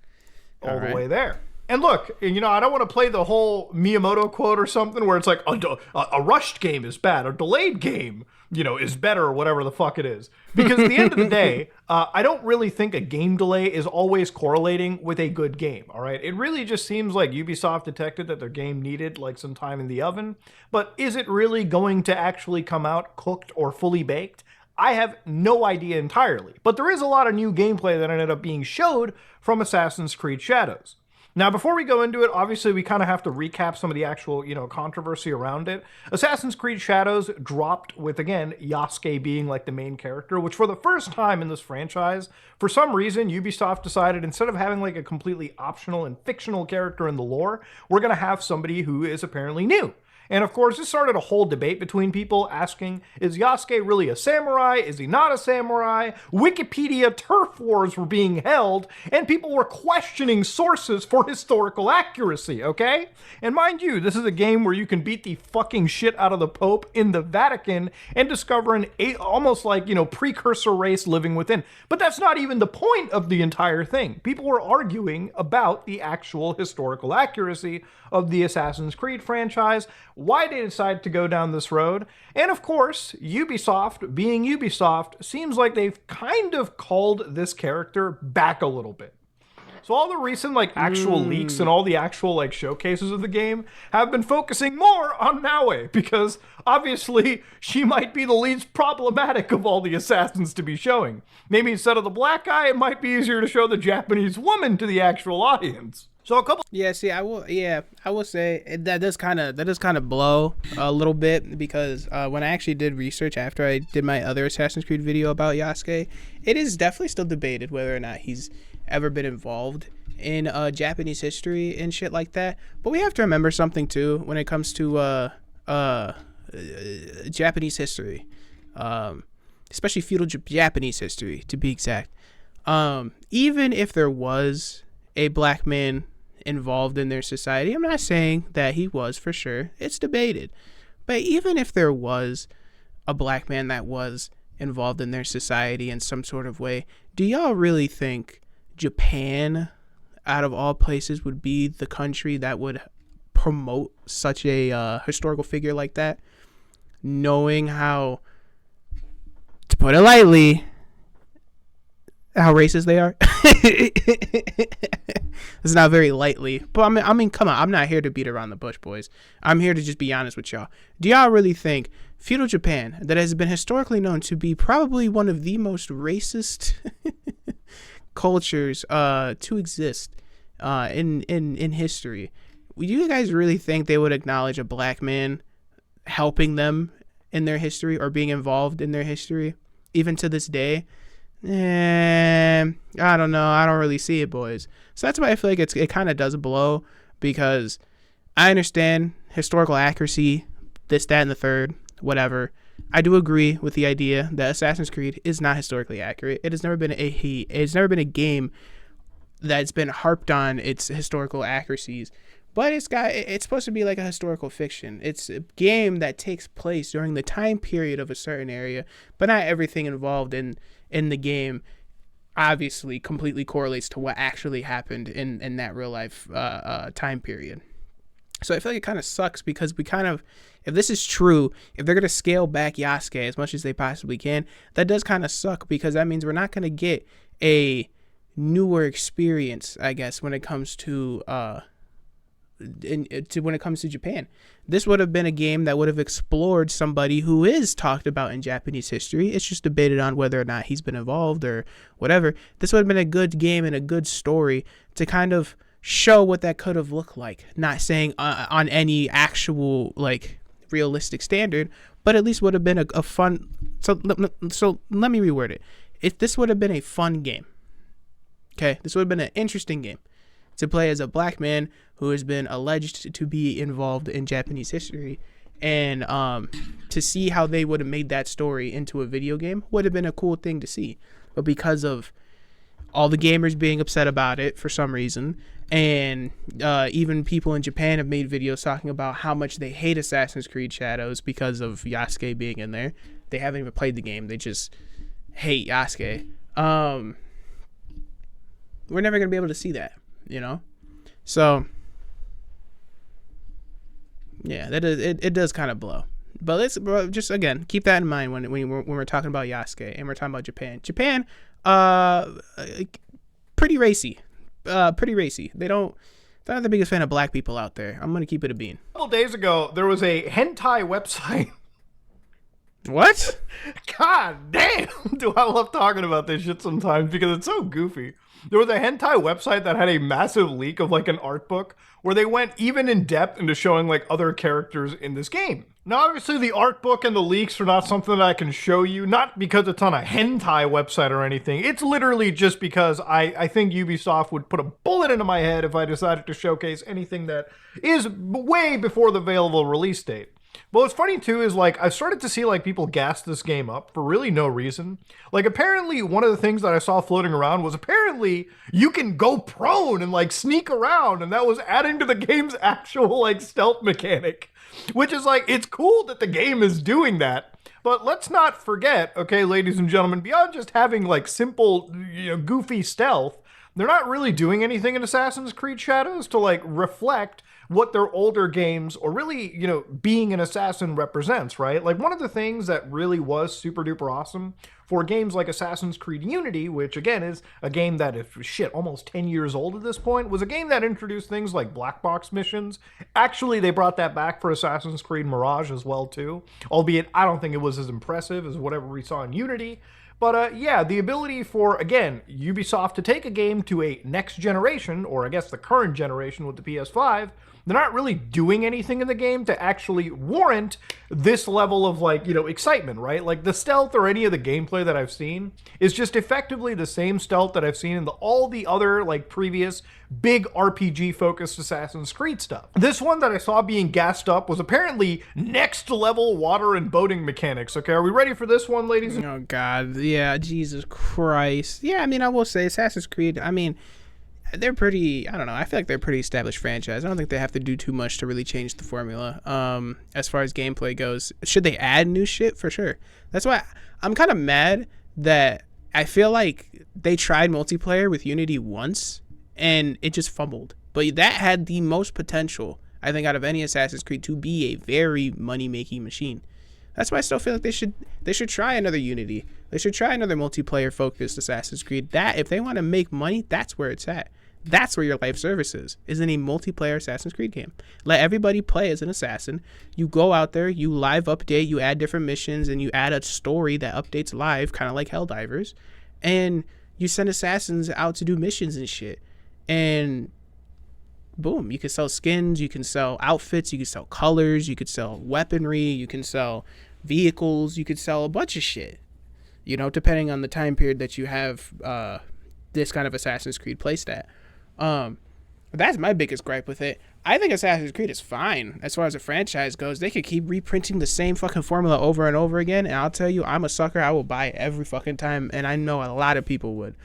[SPEAKER 2] All the way there. And look, you know, I don't want to play the whole Miyamoto quote or something where it's like a rushed game is bad, a delayed game, you know, is better, or whatever the fuck it is. Because at the end of the day, I don't really think a game delay is always correlating with a good game, all right? It really just seems like Ubisoft detected that their game needed like some time in the oven, but is it really going to actually come out cooked or fully baked? I have no idea entirely, but there is a lot of new gameplay that ended up being showed from Assassin's Creed Shadows. Now, before we go into it, obviously we kind of have to recap some of the actual, you know, controversy around it. Assassin's Creed Shadows dropped with, again, Yasuke being like the main character, which for the first time in this franchise, for some reason, Ubisoft decided instead of having like a completely optional and fictional character in the lore, we're going to have somebody who is apparently new. And of course, this started a whole debate between people asking, is Yasuke really a samurai? Is he not a samurai? Wikipedia turf wars were being held, and people were questioning sources for historical accuracy, okay? And mind you, this is a game where you can beat the fucking shit out of the Pope in the Vatican and discover an almost like, you know, precursor race living within. But that's not even the point of the entire thing. People were arguing about the actual historical accuracy of the Assassin's Creed franchise, why they decided to go down this road, and of course, Ubisoft, being Ubisoft, seems like they've kind of called this character back a little bit. So all the recent like actual leaks and all the actual like showcases of the game have been focusing more on Naue, because obviously she might be the least problematic of all the assassins to be showing. Maybe instead of the black guy, it might be easier to show the Japanese woman to the actual audience. So a couple.
[SPEAKER 1] Yeah, see, I will say that does kind of blow a little bit, because when I actually did research after I did my other Assassin's Creed video about Yasuke, it is definitely still debated whether or not he's ever been involved in Japanese history and shit like that. But we have to remember something too when it comes to Japanese history, especially feudal Japanese history to be exact. Even if there was a black man involved in their society, I'm not saying that he was for sure, it's debated, but even if there was a black man that was involved in their society in some sort of way, do y'all really think Japan, out of all places, would be the country that would promote such a historical figure like that, knowing how, to put it lightly, how racist they are? It's not very lightly, but I mean, come on, I'm not here to beat around the bush, boys. I'm here to just be honest with y'all. Do y'all really think feudal Japan, that has been historically known to be probably one of the most racist cultures to exist in history, do you guys really think they would acknowledge a black man helping them in their history or being involved in their history, even to this day? I don't know. I don't really see it, boys. So that's why I feel like it kind of does blow, because I understand historical accuracy, this, that, and the third, whatever. I do agree with the idea that Assassin's Creed is not historically accurate. It has never been a game that's been harped on its historical accuracies, but it's supposed to be like a historical fiction. It's a game that takes place during the time period of a certain area, but not everything involved in the game obviously completely correlates to what actually happened in that real life time period. So I feel like it kind of sucks, because if this is true, if they're going to scale back Yasuke as much as they possibly can, that does kind of suck, because that means we're not going to get a newer experience, I guess, when it comes to Japan. This would have been a game that would have explored somebody who is talked about in Japanese history. It's just debated on whether or not he's been involved or whatever. This would have been a good game and a good story to kind of show what that could have looked like. Not saying on any actual like realistic standard, but at least would have been a fun. So let me reword it. If this would have been a fun game, okay, this would have been an interesting game to play as a black man who has been alleged to be involved in Japanese history, and to see how they would have made that story into a video game would have been a cool thing to see. But because of all the gamers being upset about it for some reason, and even people in Japan have made videos talking about how much they hate Assassin's Creed Shadows because of Yasuke being in there. They haven't even played the game, they just hate Yasuke. We're never going to be able to see that, you know? So yeah, that is it does kind of blow. But let's just again keep that in mind when we're talking about Yasuke and we're talking about Japan. Japan, pretty racy, pretty racy. They're not the biggest fan of black people out there. I'm gonna keep it a bean.
[SPEAKER 2] A couple days ago, there was a hentai website.
[SPEAKER 1] What?
[SPEAKER 2] God damn, do I love talking about this shit sometimes because it's so goofy. There was a hentai website that had a massive leak of like an art book where they went even in depth into showing like other characters in this game. Now, obviously, the art book and the leaks are not something that I can show you, not because it's on a hentai website or anything. It's literally just because I think Ubisoft would put a bullet into my head if I decided to showcase anything that is way before the available release date. But what's funny too is like I've started to see like people gas this game up for really no reason. Like apparently one of the things that I saw floating around was apparently you can go prone and like sneak around, and that was adding to the game's actual like stealth mechanic. Which is like, it's cool that the game is doing that, but let's not forget, okay, ladies and gentlemen, beyond just having like simple, goofy stealth, they're not really doing anything in Assassin's Creed Shadows to like reflect what their older games or really, being an assassin represents, right? Like one of the things that really was super duper awesome for games like Assassin's Creed Unity, which again is a game that is almost 10 years old at this point, was a game that introduced things like black box missions. Actually, they brought that back for Assassin's Creed Mirage as well too, albeit I don't think it was as impressive as whatever we saw in Unity. But yeah, the ability for, again, Ubisoft to take a game to a next generation, or I guess the current generation with the PS5, they're not really doing anything in the game to actually warrant this level of like, excitement, right? Like the stealth or any of the gameplay that I've seen is just effectively the same stealth that I've seen in all the other like previous big RPG focused Assassin's Creed stuff. This one that I saw being gassed up was apparently next level water and boating mechanics. Okay, are we ready for this one, ladies?
[SPEAKER 1] Oh God, yeah, Jesus Christ. Yeah, I mean, I will say Assassin's Creed, I mean, they're pretty, I don't know, I feel like they're a pretty established franchise. I don't think they have to do too much to really change the formula. As far as gameplay goes, should they add new shit? For sure. That's why I'm kind of mad that I feel like they tried multiplayer with Unity once and it just fumbled. But that had the most potential, I think, out of any Assassin's Creed to be a very money-making machine. That's why I still feel like they should try another Unity. They should try another multiplayer-focused Assassin's Creed. That, if they want to make money, that's where it's at. That's where your life service is in a multiplayer Assassin's Creed game. Let everybody play as an assassin. You go out there, you live update, you add different missions, and you add a story that updates live, kind of like Helldivers. And you send assassins out to do missions and shit. And boom, you can sell skins, you can sell outfits, you can sell colors, you could sell weaponry, you can sell vehicles, you could sell a bunch of shit. Depending on the time period that you have this kind of Assassin's Creed playstat. That's my biggest gripe with it. I think Assassin's Creed is fine as far as a franchise goes. They could keep reprinting the same fucking formula over and over again, and I'll tell you, I'm a sucker. I will buy it every fucking time, and I know a lot of people would.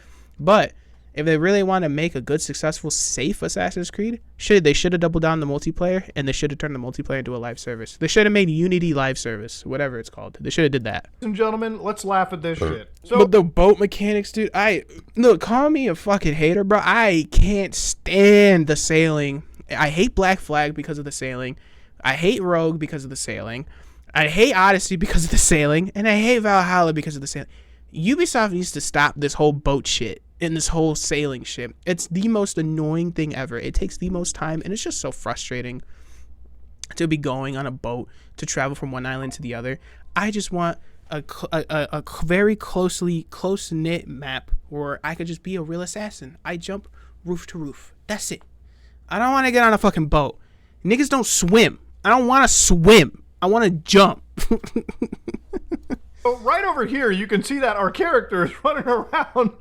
[SPEAKER 1] But if they really want to make a good, successful, safe Assassin's Creed, they should have doubled down on the multiplayer, and they should have turned the multiplayer into a live service. They should have made Unity live service, whatever it's called. They should have did that.
[SPEAKER 2] Ladies and gentlemen, let's laugh at this shit.
[SPEAKER 1] But the boat mechanics, dude, call me a fucking hater, bro. I can't stand the sailing. I hate Black Flag because of the sailing. I hate Rogue because of the sailing. I hate Odyssey because of the sailing, and I hate Valhalla because of the sailing. Ubisoft needs to stop this whole boat shit and this whole sailing shit. It's the most annoying thing ever. It takes the most time, and it's just so frustrating to be going on a boat to travel from one island to the other. I just want a very close-knit map where I could just be a real assassin. I jump roof to roof. That's it. I don't want to get on a fucking boat. Niggas don't swim. I don't want to swim. I want to jump.
[SPEAKER 2] So right over here, you can see that our character is running around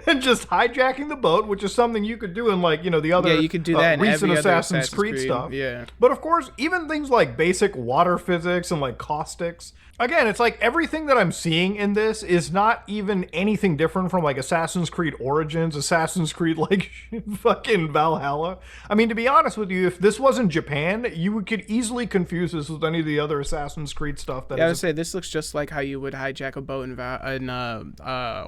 [SPEAKER 2] and just hijacking the boat, which is something you could do in the other
[SPEAKER 1] you could do that in
[SPEAKER 2] recent
[SPEAKER 1] every other
[SPEAKER 2] Assassin's Creed stuff.
[SPEAKER 1] Yeah.
[SPEAKER 2] But of course, even things like basic water physics and like caustics. Again, it's like everything that I'm seeing in this is not even anything different from like Assassin's Creed Origins, Assassin's Creed like fucking Valhalla. I mean, to be honest with you, if this wasn't Japan, you could easily confuse this with any of the other Assassin's Creed stuff.
[SPEAKER 1] I would say this looks just like how you would hijack a boat in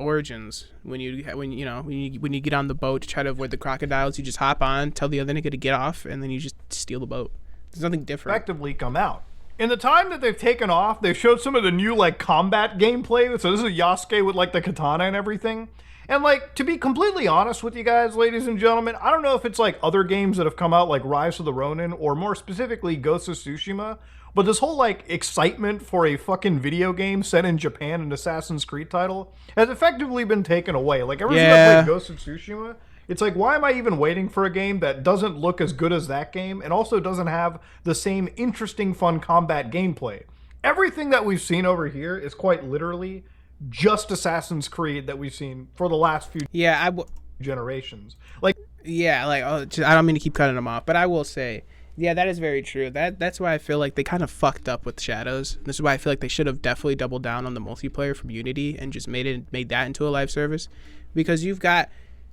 [SPEAKER 1] Origins when you when you get on the boat to try to avoid the crocodiles, you just hop on, tell the other nigga to get off, and then you just steal the boat. There's nothing different.
[SPEAKER 2] Effectively come out. In the time that they've taken off, they've showed some of the new, like, combat gameplay. So this is Yasuke with, like, the katana and everything. And, like, to be completely honest with you guys, ladies and gentlemen, I don't know if it's, like, other games that have come out, like Rise of the Ronin, or more specifically, Ghost of Tsushima, but this whole, like, excitement for a fucking video game set in Japan, an Assassin's Creed title, has effectively been taken away. Like, ever since I played Ghost of Tsushima, it's like, why am I even waiting for a game that doesn't look as good as that game and also doesn't have the same interesting, fun combat gameplay? Everything that we've seen over here is quite literally just Assassin's Creed that we've seen for the last few generations. Like,
[SPEAKER 1] I don't mean to keep cutting them off, but I will say, yeah, that is very true. That's why I feel like they kind of fucked up with Shadows. This is why I feel like they should have definitely doubled down on the multiplayer from Unity and just made that into a live service, because you've got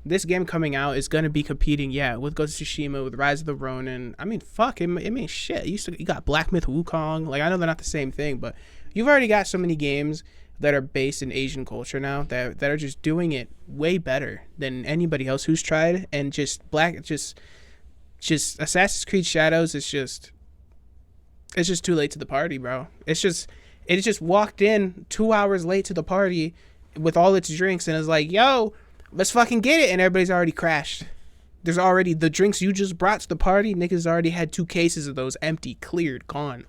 [SPEAKER 1] this game coming out is going to be competing, with Ghost of Tsushima, with Rise of the Ronin. I mean, fuck, it means shit. You got Black Myth Wukong. Like, I know they're not the same thing, but you've already got so many games that are based in Asian culture now that are just doing it way better than anybody else who's tried. And just Assassin's Creed Shadows it's just too late to the party, bro. It just walked in 2 hours late to the party with all its drinks and is like, yo, let's fucking get it, and everybody's already crashed. There's already the drinks you just brought to the party. Niggas already had 2 cases of those empty, cleared, gone.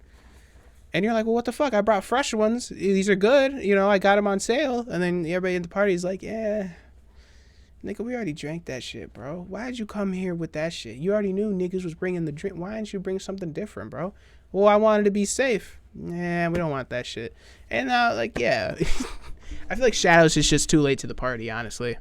[SPEAKER 1] And you're like, well, what the fuck? I brought fresh ones. These are good. I got them on sale. And then everybody in the party is like, yeah, nigga, we already drank that shit, bro. Why'd you come here with that shit? You already knew niggas was bringing the drink. Why didn't you bring something different, bro? Well, I wanted to be safe. Yeah, we don't want that shit. And I feel like Shadows is just too late to the party, honestly.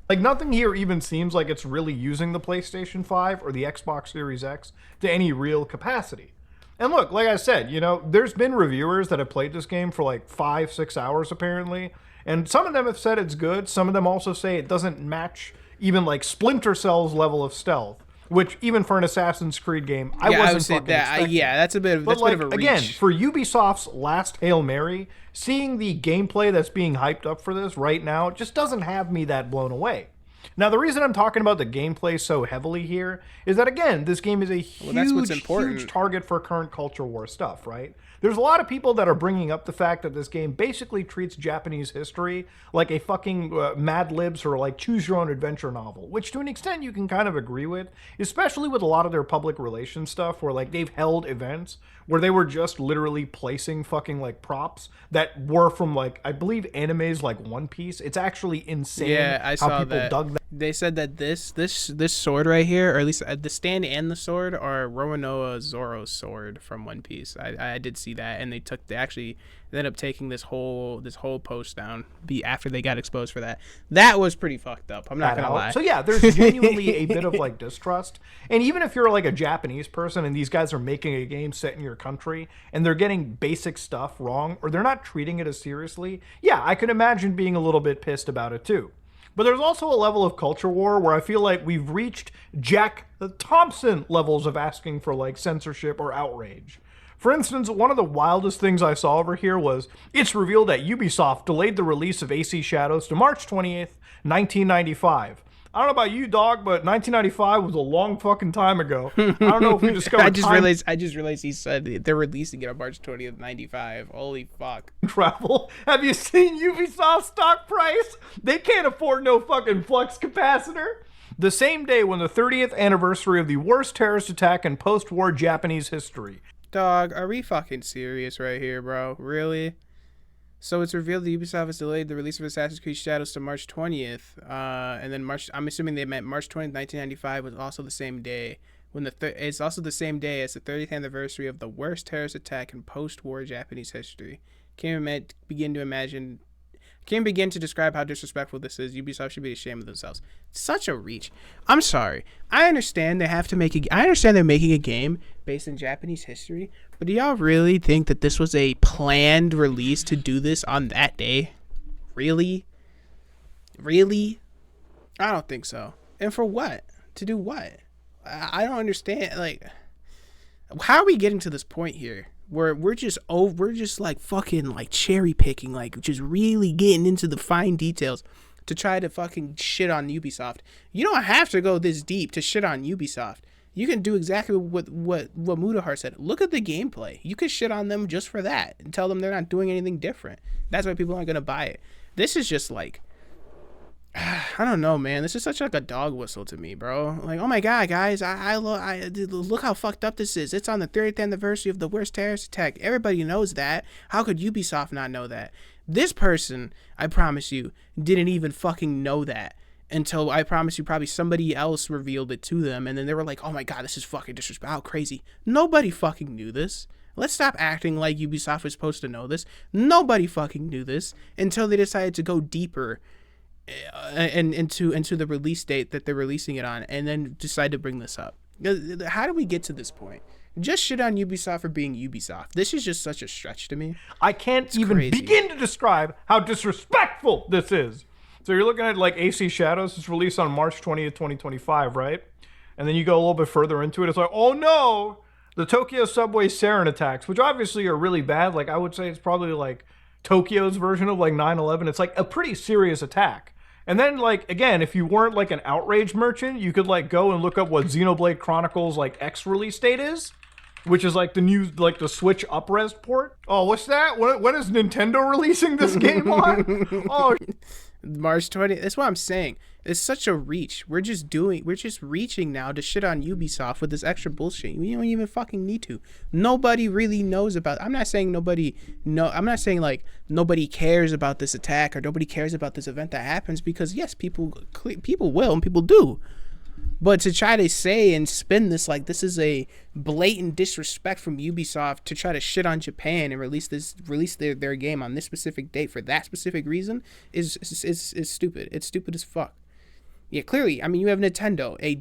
[SPEAKER 2] Like, nothing here even seems like it's really using the PlayStation 5 or the Xbox Series X to any real capacity. And look, like I said, there's been reviewers that have played this game for like 5-6 hours apparently, and some of them have said it's good. Some of them also say it doesn't match even like Splinter Cell's level of stealth, which even for an Assassin's Creed game, I wasn't fucking expecting.
[SPEAKER 1] That's a bit of a reach.
[SPEAKER 2] Again, for Ubisoft's last Hail Mary, seeing the gameplay that's being hyped up for this right now just doesn't have me that blown away. Now, the reason I'm talking about the gameplay so heavily here is that, again, this game is a huge target for current culture war stuff, right? There's a lot of people that are bringing up the fact that this game basically treats Japanese history like a fucking Mad Libs or like choose-your-own-adventure novel, which to an extent you can kind of agree with, especially with a lot of their public relations stuff where like they've held events where they were just literally placing fucking like props that were from like, I believe animes like One Piece. It's actually insane
[SPEAKER 1] I saw
[SPEAKER 2] how people
[SPEAKER 1] that.
[SPEAKER 2] dug that.
[SPEAKER 1] They said that this sword right here, or at least the stand and the sword, are Roronoa Zoro's sword from One Piece. I did see that, and they actually ended up taking this whole post down after they got exposed for that. That was pretty fucked up. I'm not gonna lie.
[SPEAKER 2] So yeah, there's genuinely a bit of like distrust, and even if you're like a Japanese person and these guys are making a game set in your country and they're getting basic stuff wrong or they're not treating it as seriously, yeah, I can imagine being a little bit pissed about it too. But there's also a level of culture war where I feel like we've reached Jack Thompson levels of asking for like censorship or outrage. For instance, one of the wildest things I saw over here was it's revealed that Ubisoft delayed the release of AC Shadows to March 20th, 1995. I don't know about you, dog, but 1995 was a long fucking time ago. I don't know if we discovered
[SPEAKER 1] I just realized he said they're releasing it on March 20th, 95. Holy fuck.
[SPEAKER 2] Travel. Have you seen Ubisoft's stock price? They can't afford no fucking flux capacitor. The same day when the 30th anniversary of the worst terrorist attack in post-war Japanese history.
[SPEAKER 1] Dog, are we fucking serious right here, bro? Really? So it's revealed that Ubisoft has delayed the release of Assassin's Creed Shadows to March 20th. And then I'm assuming they meant March 20th, 1995 was also the same day. It's also the same day as the 30th anniversary of the worst terrorist attack in post-war Japanese history. Can't begin to describe how disrespectful this is. Ubisoft should be ashamed of themselves. Such a reach. I'm sorry. I understand they're making a game based in Japanese history, but do y'all really think that this was a planned release to do this on that day? Really? Really? I don't think so. And for what? To do what? I don't understand. Like, how are we getting to this point here? We're just like fucking like cherry picking, like just really getting into the fine details to try to fucking shit on Ubisoft. You don't have to go this deep to shit on Ubisoft. You can do exactly what Mudahar said. Look at the gameplay. You could shit on them just for that and tell them they're not doing anything different. That's why people aren't going to buy it. This is just like, I don't know, man. This is such like a dog whistle to me, bro. Like, oh my God, guys, I look how fucked up this is. It's on the 30th anniversary of the worst terrorist attack. Everybody knows that. How could Ubisoft not know that? This person, I promise you, didn't even fucking know that until, I promise you, probably somebody else revealed it to them, and then they were like, oh my God, this is fucking disrespectful. How crazy. Nobody fucking knew this. Let's stop acting like Ubisoft was supposed to know this. Nobody fucking knew this until they decided to go deeper and into the release date that they're releasing it on, and then decide to bring this up. How do we get to this point? Just shit on Ubisoft for being Ubisoft. This is just such a stretch to me.
[SPEAKER 2] I can't even begin to describe how disrespectful this is. So you're looking at like AC Shadows. It's released on March 20th, 2025, right? And then you go a little bit further into it. It's like, oh no, the Tokyo subway sarin attacks, which obviously are really bad. Like I would say it's probably like Tokyo's version of like 9/11. It's like a pretty serious attack. And then like, again, if you weren't like an outrage merchant, you could like go and look up what Xenoblade Chronicles like X release date is, which is like the new, like the Switch up-res port. Oh, what's that? When is Nintendo releasing this game on? Oh,
[SPEAKER 1] March 20th. That's what I'm saying. It's such a reach. We're just reaching now to shit on Ubisoft with this extra bullshit. We don't even fucking need to. Nobody really knows about. I'm not saying I'm not saying like nobody cares about this attack or nobody cares about this event that happens, because yes, people will and people do. But to try to say and spin this like this is a blatant disrespect from Ubisoft to try to shit on Japan and release their game on this specific date for that specific reason is stupid. It's stupid as fuck. Yeah, clearly, I mean, you have Nintendo, a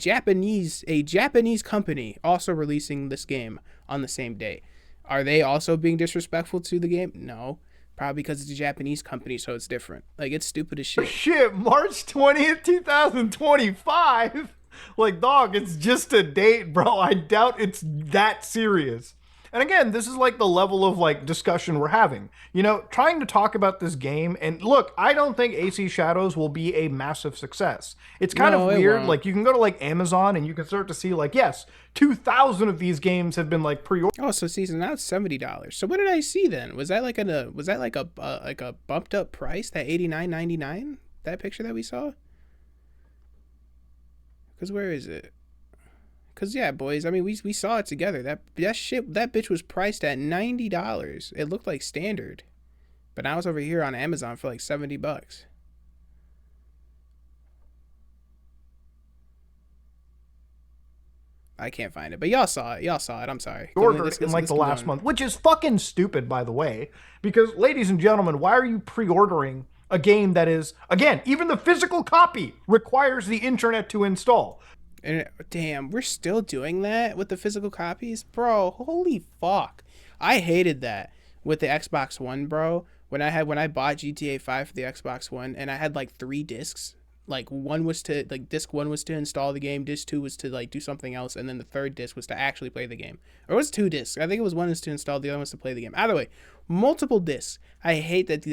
[SPEAKER 1] Japanese company, also releasing this game on the same day. Are they also being disrespectful to the game? No. Probably because it's a Japanese company, so it's different. Like, it's stupid as shit.
[SPEAKER 2] Shit, March 20th, 2025? Like, dog, it's just a date, bro. I doubt it's that serious. And again, this is like the level of like discussion we're having. You know, trying to talk about this game, and look, I don't think AC Shadows will be a massive success. It's kind of weird. Like, you can go to like Amazon and you can start to see like, yes, 2,000 of these games have been like pre-ordered.
[SPEAKER 1] Oh, so season now it's $70. So what did I see then? Was that like a bumped up price, that $89.99? That picture that we saw? Because where is it? Because, yeah, boys, I mean, we saw it together. That bitch was priced at $90. It looked like standard. But now it's over here on Amazon for like $70. I can't find it. But y'all saw it. I'm sorry.
[SPEAKER 2] Ordered in like the last month, which is fucking stupid, by the way. Because, ladies and gentlemen, why are you pre-ordering a game that is, again, even the physical copy requires the internet to install?
[SPEAKER 1] And damn, we're still doing that with the physical copies, bro. Holy fuck! I hated that with the Xbox One, bro. When I bought GTA 5 for the Xbox One, and I had like 3 discs. Like, one was to like disc 1 was to install the game, disc 2 was to like do something else, and then the third disc was to actually play the game. Or it was 2 discs. I think it was one was to install, the other one was to play the game. Either way, multiple discs. I hate that.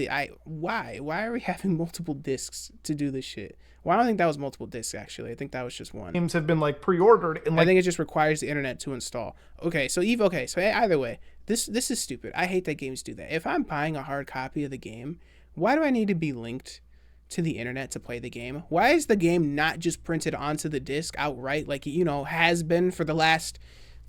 [SPEAKER 1] Why are we having multiple discs to do this shit? Well, I don't think that was multiple discs, actually. I think that was just one.
[SPEAKER 2] Games have been like pre-ordered, and like,
[SPEAKER 1] I think it just requires the internet to install. Okay, so either way, this is stupid. I hate that games do that. If I'm buying a hard copy of the game, why do I need to be linked to the internet to play the game? Why is the game not just printed onto the disc outright, like, you know, has been for the last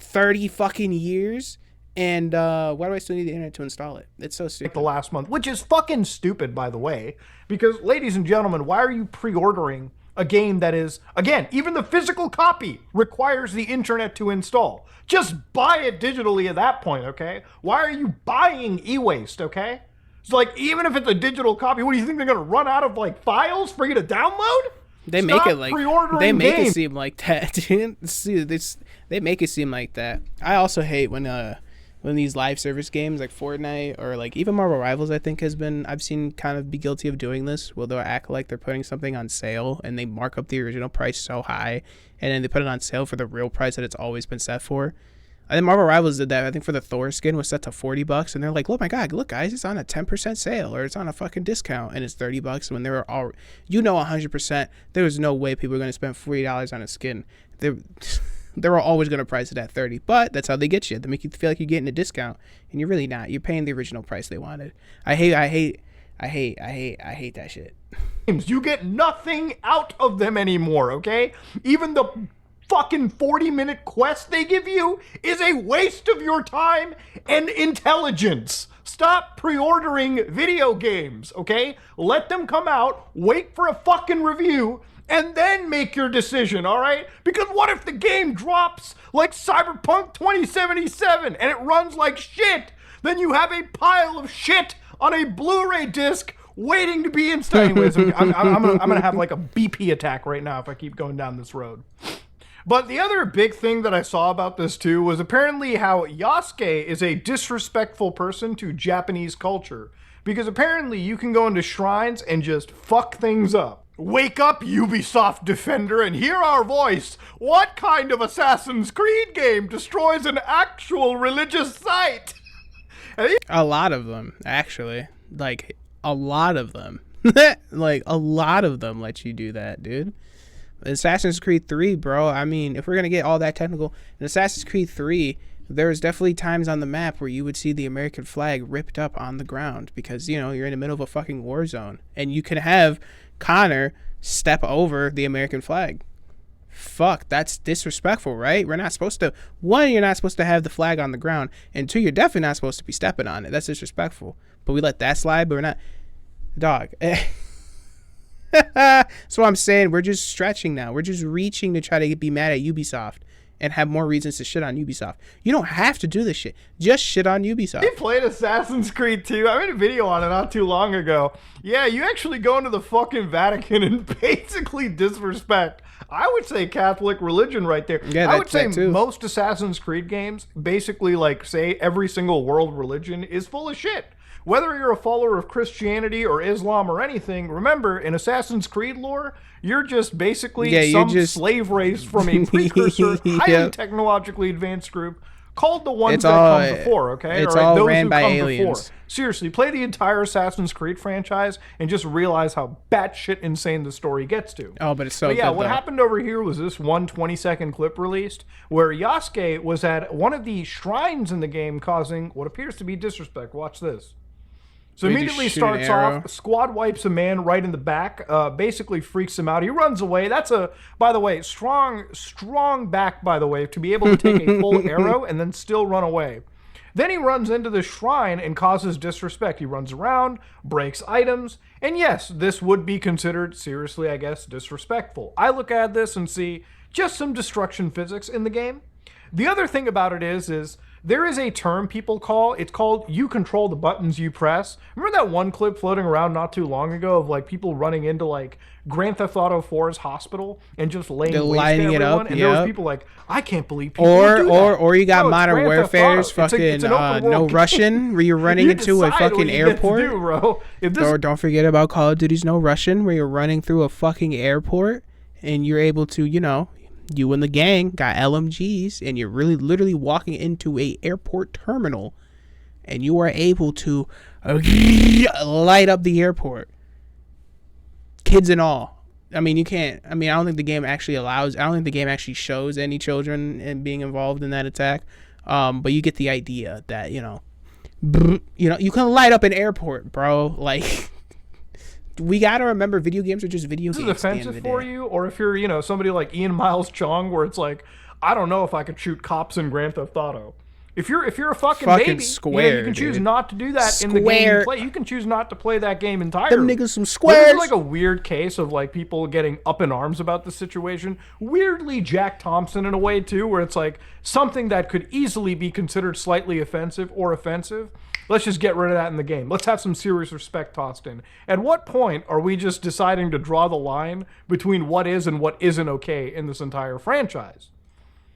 [SPEAKER 1] 30 fucking years? And why do I still need the internet to install it? It's so stupid.
[SPEAKER 2] Like the last month, which is fucking stupid, by the way. Because, ladies and gentlemen, why are you pre-ordering a game that is, again, even the physical copy requires the internet to install? Just buy it digitally at that point, okay? Why are you buying e-waste, okay? It's like, even if it's a digital copy, what do you think they're gonna run out of like files for you to download?
[SPEAKER 1] They make it seem like that, dude. They make it seem like that. I also hate when these live service games like Fortnite or like even Marvel Rivals, I think I've seen kind of be guilty of doing this. Well, they'll act like they're putting something on sale and they mark up the original price so high, and then they put it on sale for the real price that it's always been set for. I think Marvel Rivals did that. I think for the Thor skin was set to $40, and they're like, "Oh my god, look guys, it's on a 10% sale, or it's on a fucking discount, and it's $30." When they were all, 100%, there was no way people were going to spend $40 on a skin. They were always going to price it at $30, but that's how they get you. They make you feel like you're getting a discount, and you're really not. You're paying the original price they wanted. I hate that shit.
[SPEAKER 2] You get nothing out of them anymore, okay? Even the fucking 40-minute quest they give you is a waste of your time and intelligence. Stop pre-ordering video games, okay? Let them come out, wait for a fucking review, and then make your decision, all right? Because what if the game drops like Cyberpunk 2077 and it runs like shit? Then you have a pile of shit on a Blu-ray disc waiting to be installed. Anyways, I'm gonna have like a BP attack right now if I keep going down this road. But the other big thing that I saw about this too was apparently how Yasuke is a disrespectful person to Japanese culture. Because apparently you can go into shrines and just fuck things up. Wake up, Ubisoft defender, and hear our voice. What kind of Assassin's Creed game destroys an actual religious site?
[SPEAKER 1] A lot of them, actually. Like, a lot of them. Like, a lot of them let you do that, dude. Assassin's Creed 3, bro. I mean, if we're going to get all that technical, in Assassin's Creed 3, there was definitely times on the map where you would see the American flag ripped up on the ground because, you're in the middle of a fucking war zone. And you can have Connor step over the American flag. Fuck, that's disrespectful, right? We're not supposed to, one, you're not supposed to have the flag on the ground, and two, you're definitely not supposed to be stepping on it. That's disrespectful. But we let that slide, but we're not. Dog. That's what I'm saying. We're just stretching now. We're just reaching to try to be mad at Ubisoft and have more reasons to shit on Ubisoft. You don't have to do this shit. Just shit on Ubisoft.
[SPEAKER 2] They played Assassin's Creed 2. I made a video on it not too long ago. Yeah, you actually go into the fucking Vatican and basically disrespect, I would say, Catholic religion right there.
[SPEAKER 1] Yeah,
[SPEAKER 2] I would say
[SPEAKER 1] too.
[SPEAKER 2] most Assassin's Creed games basically say every single world religion is full of shit. Whether you're a follower of Christianity or Islam or anything, remember, in Assassin's Creed lore, you're just basically slave race from a precursor, highly technologically advanced group called the ones that come before, okay?
[SPEAKER 1] It's
[SPEAKER 2] all
[SPEAKER 1] all ran by aliens.
[SPEAKER 2] Before. Seriously, play the entire Assassin's Creed franchise and just realize how batshit insane the story gets to.
[SPEAKER 1] Oh, but it's so good,
[SPEAKER 2] what happened over here was this one 20-second clip released where Yasuke was at one of the shrines in the game causing what appears to be disrespect. Watch this. So immediately starts off, squad wipes a man right in the back, basically freaks him out. He runs away. That's by the way, strong back, by the way, to be able to take a full arrow and then still run away. Then he runs into the shrine and causes disrespect. He runs around, breaks items, and yes, this would be considered, seriously, I guess, disrespectful. I look at this and see just some destruction physics in the game. The other thing about it is there is a term people call, it's called you control the buttons you press. Remember that one clip floating around not too long ago of like people running into like Grand Theft Auto 4's hospital and just laying waste to everyone? And there was people like, I can't believe people do that.
[SPEAKER 1] Or you got Modern Warfare's fucking no Russian where you're running into a fucking airport. Or don't forget about Call of Duty's No Russian where you're running through a fucking airport and you're able to, you and the gang got LMGs and you're really literally walking into a airport terminal and you are able to light up the airport. Kids and all. I mean, you can't. I don't think the game actually shows any children in being involved in that attack. But you get the idea that, you can light up an airport, bro. Like, we got to remember video games are just video games.
[SPEAKER 2] This is offensive for you, or if you're, somebody like Ian Miles Chong, where it's like, I don't know if I could shoot cops in Grand Theft Auto. If you're a fucking baby,
[SPEAKER 1] square,
[SPEAKER 2] you can choose not to do that in the game you play. You can choose not to play that game entirely.
[SPEAKER 1] Them niggas some squares.
[SPEAKER 2] This is like a weird case of like people getting up in arms about the situation. Weirdly Jack Thompson in a way too, where it's like something that could easily be considered slightly offensive or offensive. Let's just get rid of that in the game. Let's have some serious respect tossed in. At what point are we just deciding to draw the line between what is and what isn't okay in this entire franchise?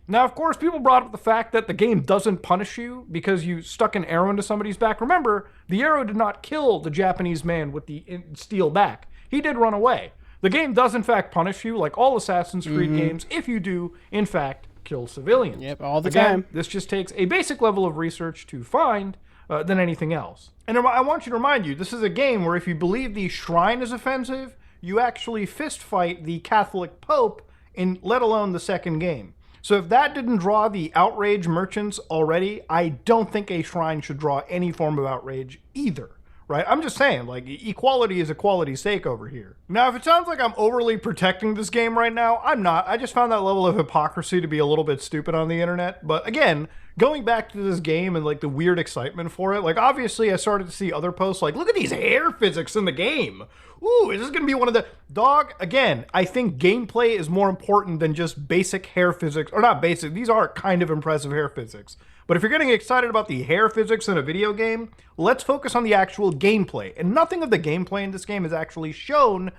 [SPEAKER 2] Now, of course, people brought up the fact that the game doesn't punish you because you stuck an arrow into somebody's back. Remember, the arrow did not kill the Japanese man with the steel back. He did run away. The game does, in fact, punish you, like all Assassin's Creed games, if you do, in fact, kill civilians.
[SPEAKER 1] Yep, all the
[SPEAKER 2] Again,
[SPEAKER 1] time.
[SPEAKER 2] This just takes a basic level of research to find than anything else. And I want you to remind you, this is a game where if you believe the shrine is offensive, you actually fist fight the Catholic Pope, in let alone the second game. So if that didn't draw the outrage merchants already, I don't think a shrine should draw any form of outrage either. Right? I'm just saying, like, equality is equality's sake over here. Now, if it sounds like I'm overly protecting this game right now, I'm not. I just found that level of hypocrisy to be a little bit stupid on the internet. But again, going back to this game and, like, the weird excitement for it, like, obviously I started to see other posts like, look at these hair physics in the game. Ooh, is this going to be one of the... Dog, again, I think gameplay is more important than just basic hair physics. Or not basic, these are kind of impressive hair physics. But if you're getting excited about the hair physics in a video game, let's focus on the actual gameplay. And nothing of the gameplay in this game has actually shown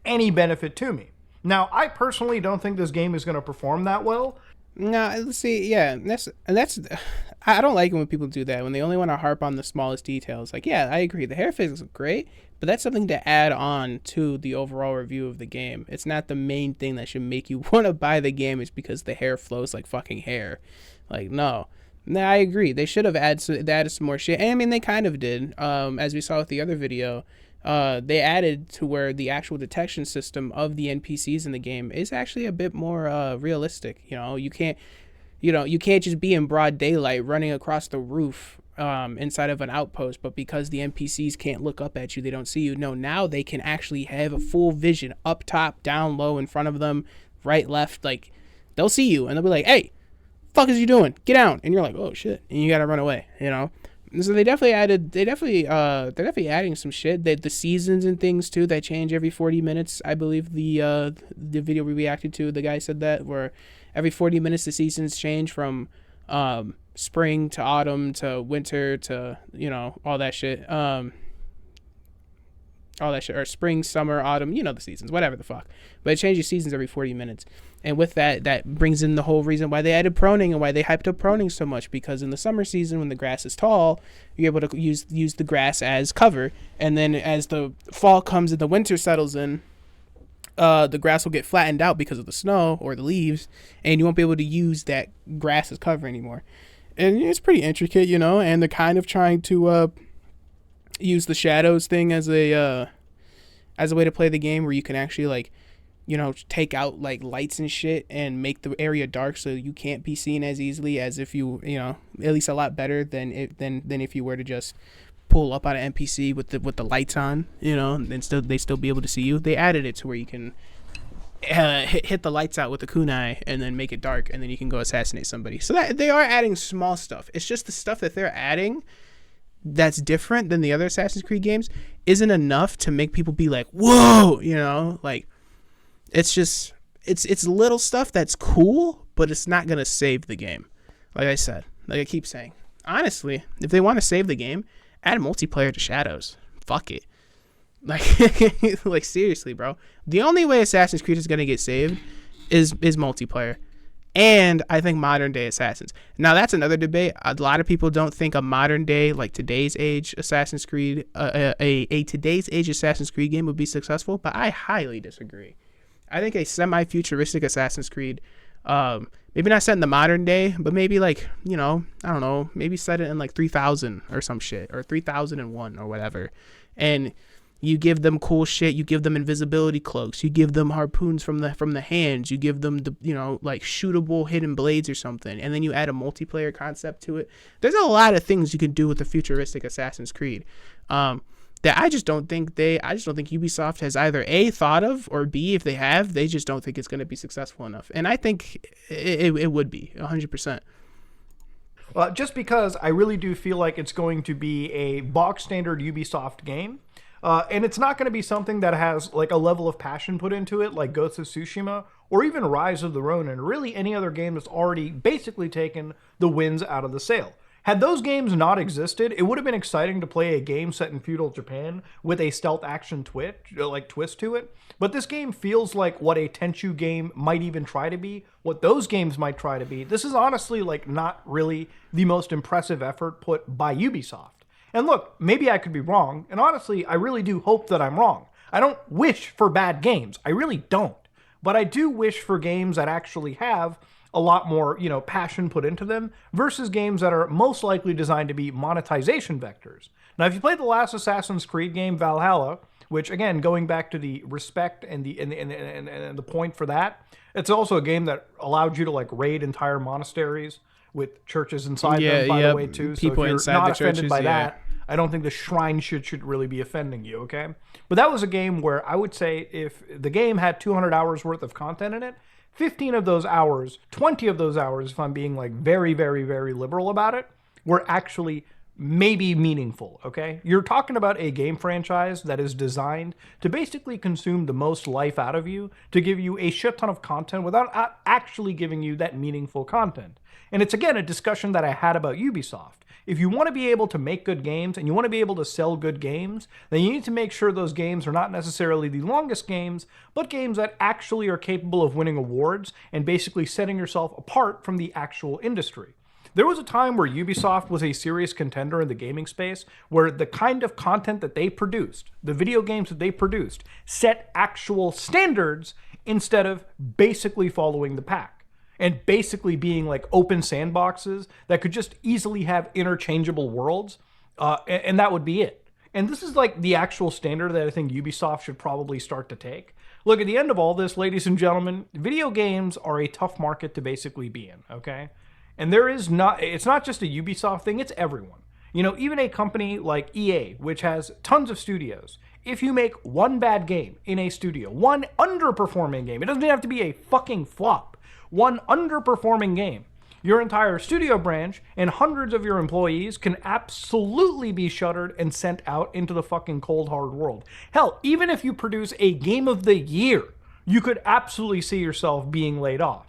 [SPEAKER 2] any benefit to me. Now, I personally don't think this game is going to perform that well.
[SPEAKER 1] No, see, yeah, that's I don't like it when people do that, when they only want to harp on the smallest details. Like, yeah, I agree, the hair physics look great, but that's something to add on to the overall review of the game. It's not the main thing that should make you want to buy the game is because the hair flows like fucking hair. Like, no. No, I agree. They should have added some more shit. And I mean, they kind of did. As we saw with the other video, they added to where the actual detection system of the NPCs in the game is actually a bit more realistic. You can't just be in broad daylight running across the roof inside of an outpost, but because the NPCs can't look up at you, they don't see you. No, now they can actually have a full vision, up top, down low, in front of them, right, left. Like, they'll see you and they'll be like, hey, fuck is you doing? Get down. And you're like, oh shit, and you gotta run away. So they're definitely adding some shit. The seasons and things too, that change every 40 minutes. I believe the video we reacted to, the guy said that, where every 40 minutes the seasons change from spring to autumn to winter to all that shit. Or spring, summer, autumn, the seasons, whatever the fuck. But it changes seasons every 40 minutes. And with that brings in the whole reason why they added proning and why they hyped up proning so much, because in the summer season, when the grass is tall, you're able to use the grass as cover. And then as the fall comes and the winter settles in, the grass will get flattened out because of the snow or the leaves, and you won't be able to use that grass as cover anymore. And it's pretty intricate, and they're kind of trying to use the shadows thing as a way to play the game, where you can actually take out like lights and shit and make the area dark so you can't be seen as easily as if you at least a lot better than if you were to just pull up on an NPC with the lights on, and they still be able to see you. They added it to where you can hit the lights out with the kunai and then make it dark, and then you can go assassinate somebody. So that they are adding small stuff. It's just the stuff that they're adding that's different than the other Assassin's Creed games isn't enough to make people be like, whoa, like, it's little stuff that's cool, but it's not going to save the game. Like I said, like I keep saying, honestly, if they want to save the game, add multiplayer to Shadows. Fuck it. Like seriously, bro. The only way Assassin's Creed is going to get saved is multiplayer. And I think modern day Assassins. Now that's another debate. A lot of people don't think a modern day, like today's age Assassin's Creed, a today's age Assassin's Creed game would be successful, but I highly disagree. I think a semi-futuristic Assassin's Creed, maybe not set in the modern day, but maybe like, I don't know, maybe set it in like 3000 or some shit, or 3001 or whatever. And you give them cool shit. You give them invisibility cloaks. You give them harpoons from the hands. You give them the like shootable hidden blades or something. And then you add a multiplayer concept to it. There's a lot of things you can do with a futuristic Assassin's Creed. That I just don't think Ubisoft has either A, thought of, or B, if they have, they just don't think it's going to be successful enough. And I think it would be 100%.
[SPEAKER 2] Just because I really do feel like it's going to be a box standard Ubisoft game. And it's not going to be something that has like a level of passion put into it, like Ghost of Tsushima or even Rise of the Ronin, or really any other game that's already basically taken the wins out of the sail. Had those games not existed, it would have been exciting to play a game set in feudal Japan with a stealth action twist to it. But this game feels like what a Tenchu game might even try to be, what those games might try to be. This is honestly like not really the most impressive effort put by Ubisoft. And look, maybe I could be wrong, and honestly, I really do hope that I'm wrong. I don't wish for bad games. I really don't. But I do wish for games that actually have a lot more, passion put into them versus games that are most likely designed to be monetization vectors. Now, if you played the last Assassin's Creed game, Valhalla, which again, going back to the respect and the point for that, it's also a game that allowed you to like raid entire monasteries with churches inside them, by the way, too.
[SPEAKER 1] People
[SPEAKER 2] so if you're
[SPEAKER 1] inside
[SPEAKER 2] not
[SPEAKER 1] the
[SPEAKER 2] offended
[SPEAKER 1] churches,
[SPEAKER 2] by that, I don't think the shrine should really be offending you, okay? But that was a game where I would say if the game had 200 hours worth of content in it, 15 of those hours, 20 of those hours, if I'm being like very, very, very liberal about it, were actually maybe meaningful, okay? You're talking about a game franchise that is designed to basically consume the most life out of you, to give you a shit ton of content without actually giving you that meaningful content. And it's, again, a discussion that I had about Ubisoft. If you want to be able to make good games and you want to be able to sell good games, then you need to make sure those games are not necessarily the longest games, but games that actually are capable of winning awards and basically setting yourself apart from the actual industry. There was a time where Ubisoft was a serious contender in the gaming space where the kind of content that they produced, the video games that they produced, set actual standards instead of basically following the pack. And basically being like open sandboxes that could just easily have interchangeable worlds, and that would be it. And this is like the actual standard that I think Ubisoft should probably start to take. Look, at the end of all this, ladies and gentlemen, video games are a tough market to basically be in, okay? And it's not just a Ubisoft thing, it's everyone. Even a company like EA, which has tons of studios, if you make one bad game in a studio, one underperforming game, it doesn't even have to be a fucking flop, one underperforming game, your entire studio branch and hundreds of your employees can absolutely be shuttered and sent out into the fucking cold hard world. Hell, even if you produce a game of the year, you could absolutely see yourself being laid off.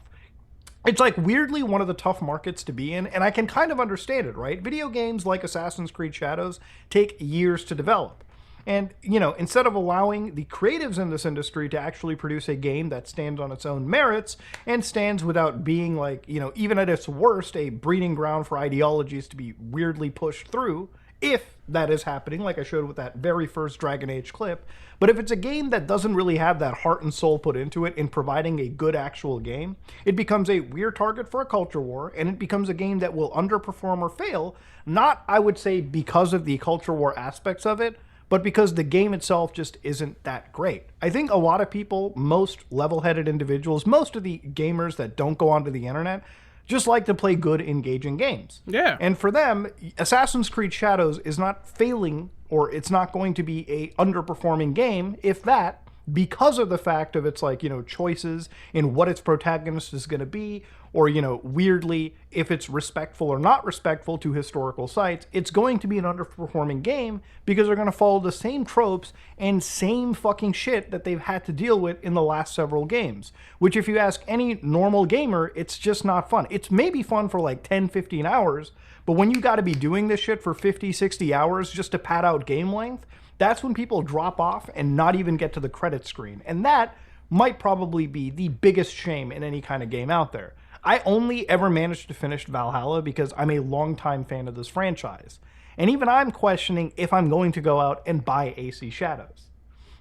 [SPEAKER 2] It's like weirdly one of the tough markets to be in, and I can kind of understand it, right? Video games like Assassin's Creed Shadows take years to develop. And, instead of allowing the creatives in this industry to actually produce a game that stands on its own merits and stands without being like, even at its worst, a breeding ground for ideologies to be weirdly pushed through, if that is happening, like I showed with that very first Dragon Age clip. But if it's a game that doesn't really have that heart and soul put into it in providing a good actual game, it becomes a weird target for a culture war, and it becomes a game that will underperform or fail, not, I would say, because of the culture war aspects of it, but because the game itself just isn't that great. I think a lot of people, most level-headed individuals, most of the gamers that don't go onto the internet, just like to play good, engaging games.
[SPEAKER 1] Yeah.
[SPEAKER 2] And for them, Assassin's Creed Shadows is not failing, or it's not going to be a underperforming game, if that, because of the fact of its choices in what its protagonist is going to be, or weirdly, if it's respectful or not respectful to historical sites, it's going to be an underperforming game because they're going to follow the same tropes and same fucking shit that they've had to deal with in the last several games, which if you ask any normal gamer, it's just not fun. It's maybe fun for like 10, 15 hours, but when you got to be doing this shit for 50, 60 hours just to pad out game length, that's when people drop off and not even get to the credit screen. And that might probably be the biggest shame in any kind of game out there. I only ever managed to finish Valhalla because I'm a longtime fan of this franchise. And even I'm questioning if I'm going to go out and buy AC Shadows.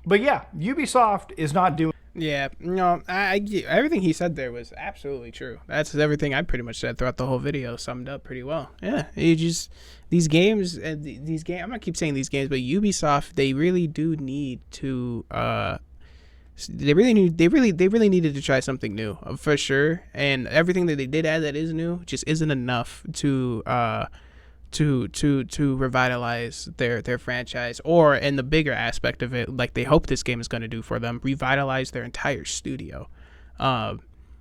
[SPEAKER 2] But yeah, Ubisoft is not doing...
[SPEAKER 1] Yeah, no, I everything he said there was absolutely true. That's everything I pretty much said throughout the whole video, summed up pretty well. Yeah, these games, I'm gonna keep saying these games, but Ubisoft, they really do need to, they really needed to try something new, for sure. And everything that they did add that is new just isn't enough to revitalize their franchise, or in the bigger aspect of it, like they hope this game is going to do for them, revitalize their entire studio.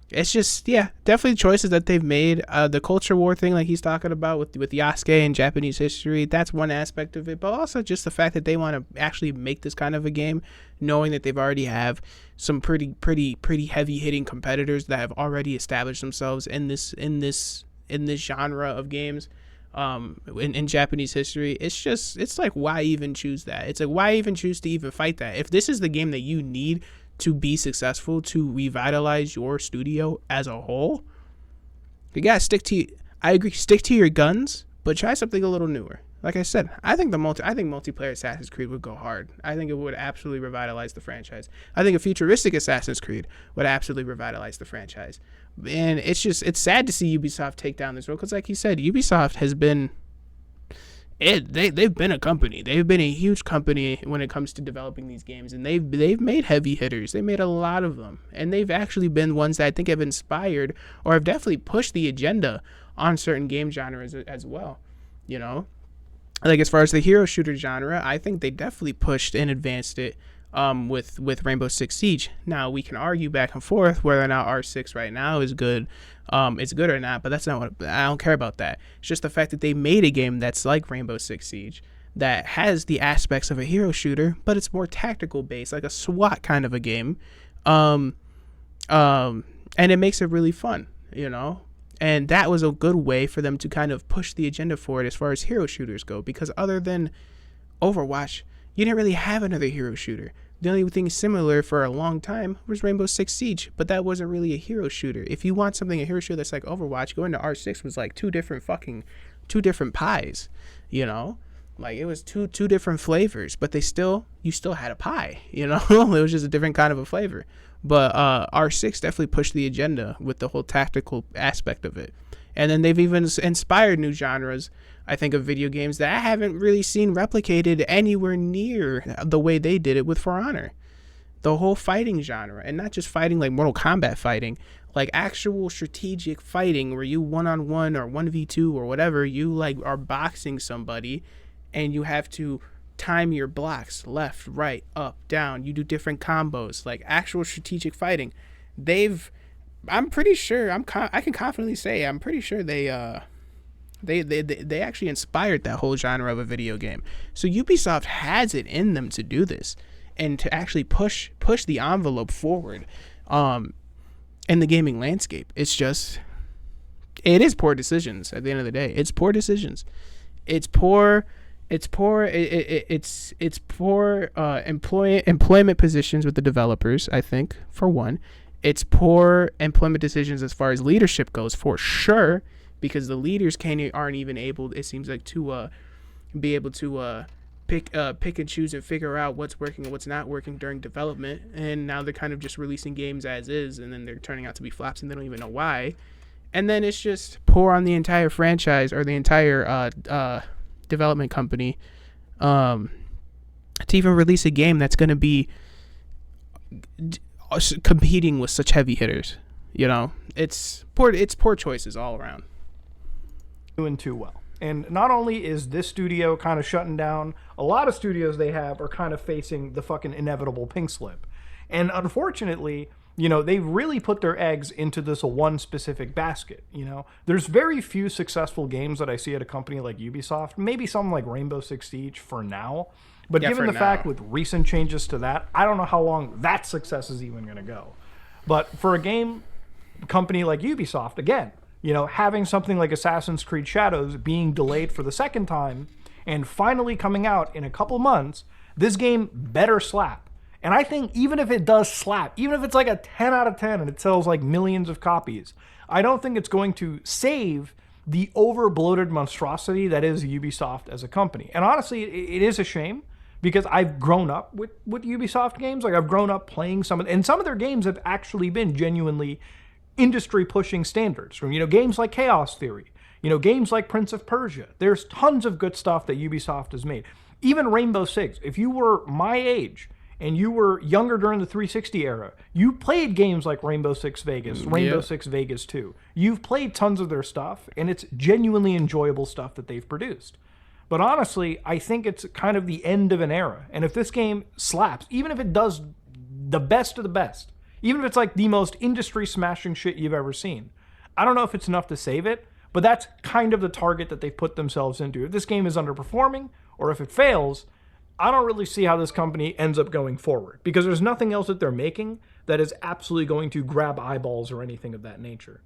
[SPEAKER 1] It's just, yeah, definitely choices that they've made. The culture war thing, like he's talking about with Yasuke and Japanese history, that's one aspect of it, but also just the fact that they want to actually make this kind of a game, knowing that they've already have some pretty heavy hitting competitors that have already established themselves in this genre of games. In Japanese history, it's like, why even choose that? It's like, why even choose to even fight that? If this is the game that you need to be successful, to revitalize your studio as a whole, you gotta stick to your guns, but try something a little newer. Like I said, I think multiplayer Assassin's Creed would go hard. I think it would absolutely revitalize the franchise. I think a futuristic Assassin's Creed would absolutely revitalize the franchise. And it's sad to see Ubisoft take down this role, because like you said, Ubisoft has been they've been a company. They've been a huge company when it comes to developing these games, and they've made heavy hitters. They made a lot of them, and they've actually been ones that I think have inspired or have definitely pushed the agenda on certain game genres as well. You know, like as far as the hero shooter genre, I think they definitely pushed and advanced it with Rainbow Six Siege. Now we can argue back and forth whether or not R6 right now is good. It's good or not, but that's not what I don't care about that. It's just the fact that they made a game that's like Rainbow Six Siege that has the aspects of a hero shooter, but it's more tactical based, like a SWAT kind of a game. And it makes it really fun, you know? And that was a good way for them to kind of push the agenda forward as far as hero shooters go, because other than Overwatch, you didn't really have another hero shooter. The only thing similar for a long time was Rainbow Six Siege, but that wasn't really a hero shooter. If you want something, a hero shooter that's like Overwatch, going to R6 was like two different pies, you know? Like it was two different flavors, but you still had a pie, you know? It was just a different kind of a flavor. But R6 definitely pushed the agenda with the whole tactical aspect of it. And then they've even inspired new genres, I think, of video games that I haven't really seen replicated anywhere near the way they did it with For Honor. The whole fighting genre, and not just fighting like Mortal Kombat fighting, like actual strategic fighting where you one-on-one or 1v2 or whatever, you like are boxing somebody and you have to time your blocks left, right, up, down. You do different combos, like actual strategic fighting. I'm pretty sure I can confidently say I'm pretty sure they actually inspired that whole genre of a video game. So Ubisoft has it in them to do this and to actually push the envelope forward in the gaming landscape. It is poor decisions at the end of the day. It's poor decisions. It's poor employment positions with the developers, I think, for one. It's poor employment decisions as far as leadership goes, for sure, because the leaders aren't even able, it seems like, to be able to pick and choose and figure out what's working and what's not working during development. And now they're kind of just releasing games as is, and then they're turning out to be flops, and they don't even know why. And then it's just poor on the entire franchise or the entire development company to even release a game that's going to be competing with such heavy hitters. You know, it's poor choices all around.
[SPEAKER 2] Doing too well. And not only is this studio kind of shutting down, a lot of studios they have are kind of facing the fucking inevitable pink slip. And unfortunately, you know, they really put their eggs into this one specific basket. You know, there's very few successful games that I see at a company like Ubisoft, maybe something like Rainbow Six Siege for now. But given the fact with recent changes to that, I don't know how long that success is even going to go. But for a game company like Ubisoft, again, you know, having something like Assassin's Creed Shadows being delayed for the second time and finally coming out in a couple months, this game better slap. And I think even if it does slap, even if it's like a 10 out of 10 and it sells like millions of copies, I don't think it's going to save the over-bloated monstrosity that is Ubisoft as a company. And honestly, it is a shame because I've grown up with Ubisoft games. Like I've grown up playing some of their games have actually been genuinely industry-pushing standards. From, you know, games like Chaos Theory, you know, games like Prince of Persia. There's tons of good stuff that Ubisoft has made. Even Rainbow Six. If you were my age and you were younger during the 360 era, you played games like Rainbow Six Vegas, Rainbow Six Vegas 2. You've played tons of their stuff, and it's genuinely enjoyable stuff that they've produced. But honestly, I think it's kind of the end of an era. And if this game slaps, even if it does the best of the best, even if it's like the most industry-smashing shit you've ever seen, I don't know if it's enough to save it, but that's kind of the target that they've put themselves into. If this game is underperforming, or if it fails, I don't really see how this company ends up going forward, because there's nothing else that they're making that is absolutely going to grab eyeballs or anything of that nature.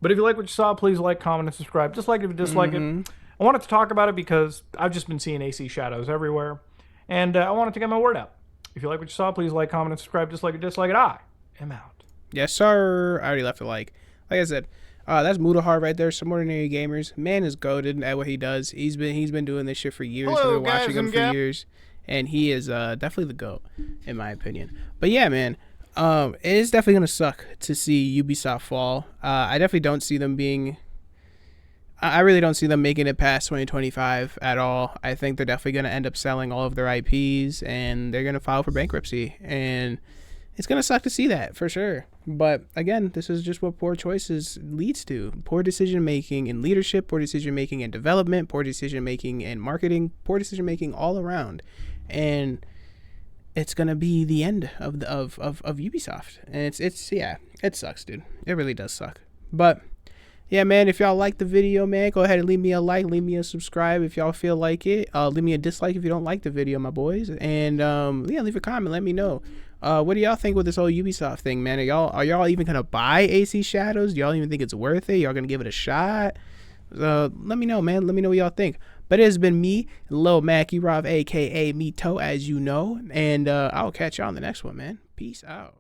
[SPEAKER 2] But if you like what you saw, please like, comment, and subscribe. Dislike it if you dislike it. I wanted to talk about it because I've just been seeing AC Shadows everywhere, and I wanted to get my word out. If you like what you saw, please like, comment, and subscribe. Dislike it, I am out.
[SPEAKER 1] Yes, sir. I already left a like. Like I said, That's Mudahar right there. Some Ordinary Gamers. Man is goated at what he does. He's been doing this shit for years.
[SPEAKER 2] Hello,
[SPEAKER 1] I've been watching
[SPEAKER 2] guys
[SPEAKER 1] him
[SPEAKER 2] and
[SPEAKER 1] for
[SPEAKER 2] gals.
[SPEAKER 1] years, and he is definitely the GOAT in my opinion. But yeah, man, it is definitely gonna suck to see Ubisoft fall. I definitely don't see them being. I really don't see them making it past 2025 at all. I think they're definitely going to end up selling all of their IPs, and they're going to file for bankruptcy. And it's going to suck to see that, for sure. But again, this is just what poor choices leads to. Poor decision-making in leadership, poor decision-making in development, poor decision-making in marketing, poor decision-making all around. And it's going to be the end of Ubisoft. And it sucks, dude. It really does suck. But yeah, man, if y'all like the video, man, go ahead and leave me a like, leave me a subscribe if y'all feel like it. Leave me a dislike if you don't like the video, my boys. And yeah, leave a comment, let me know. What do y'all think with this whole Ubisoft thing, man? Are y'all even gonna buy AC Shadows? Do y'all even think it's worth it? Y'all gonna give it a shot? Let me know, man. Let me know what y'all think. But it has been me, Lil Mackie Rob, aka Mito, as you know. And I'll catch y'all on the next one, man. Peace out.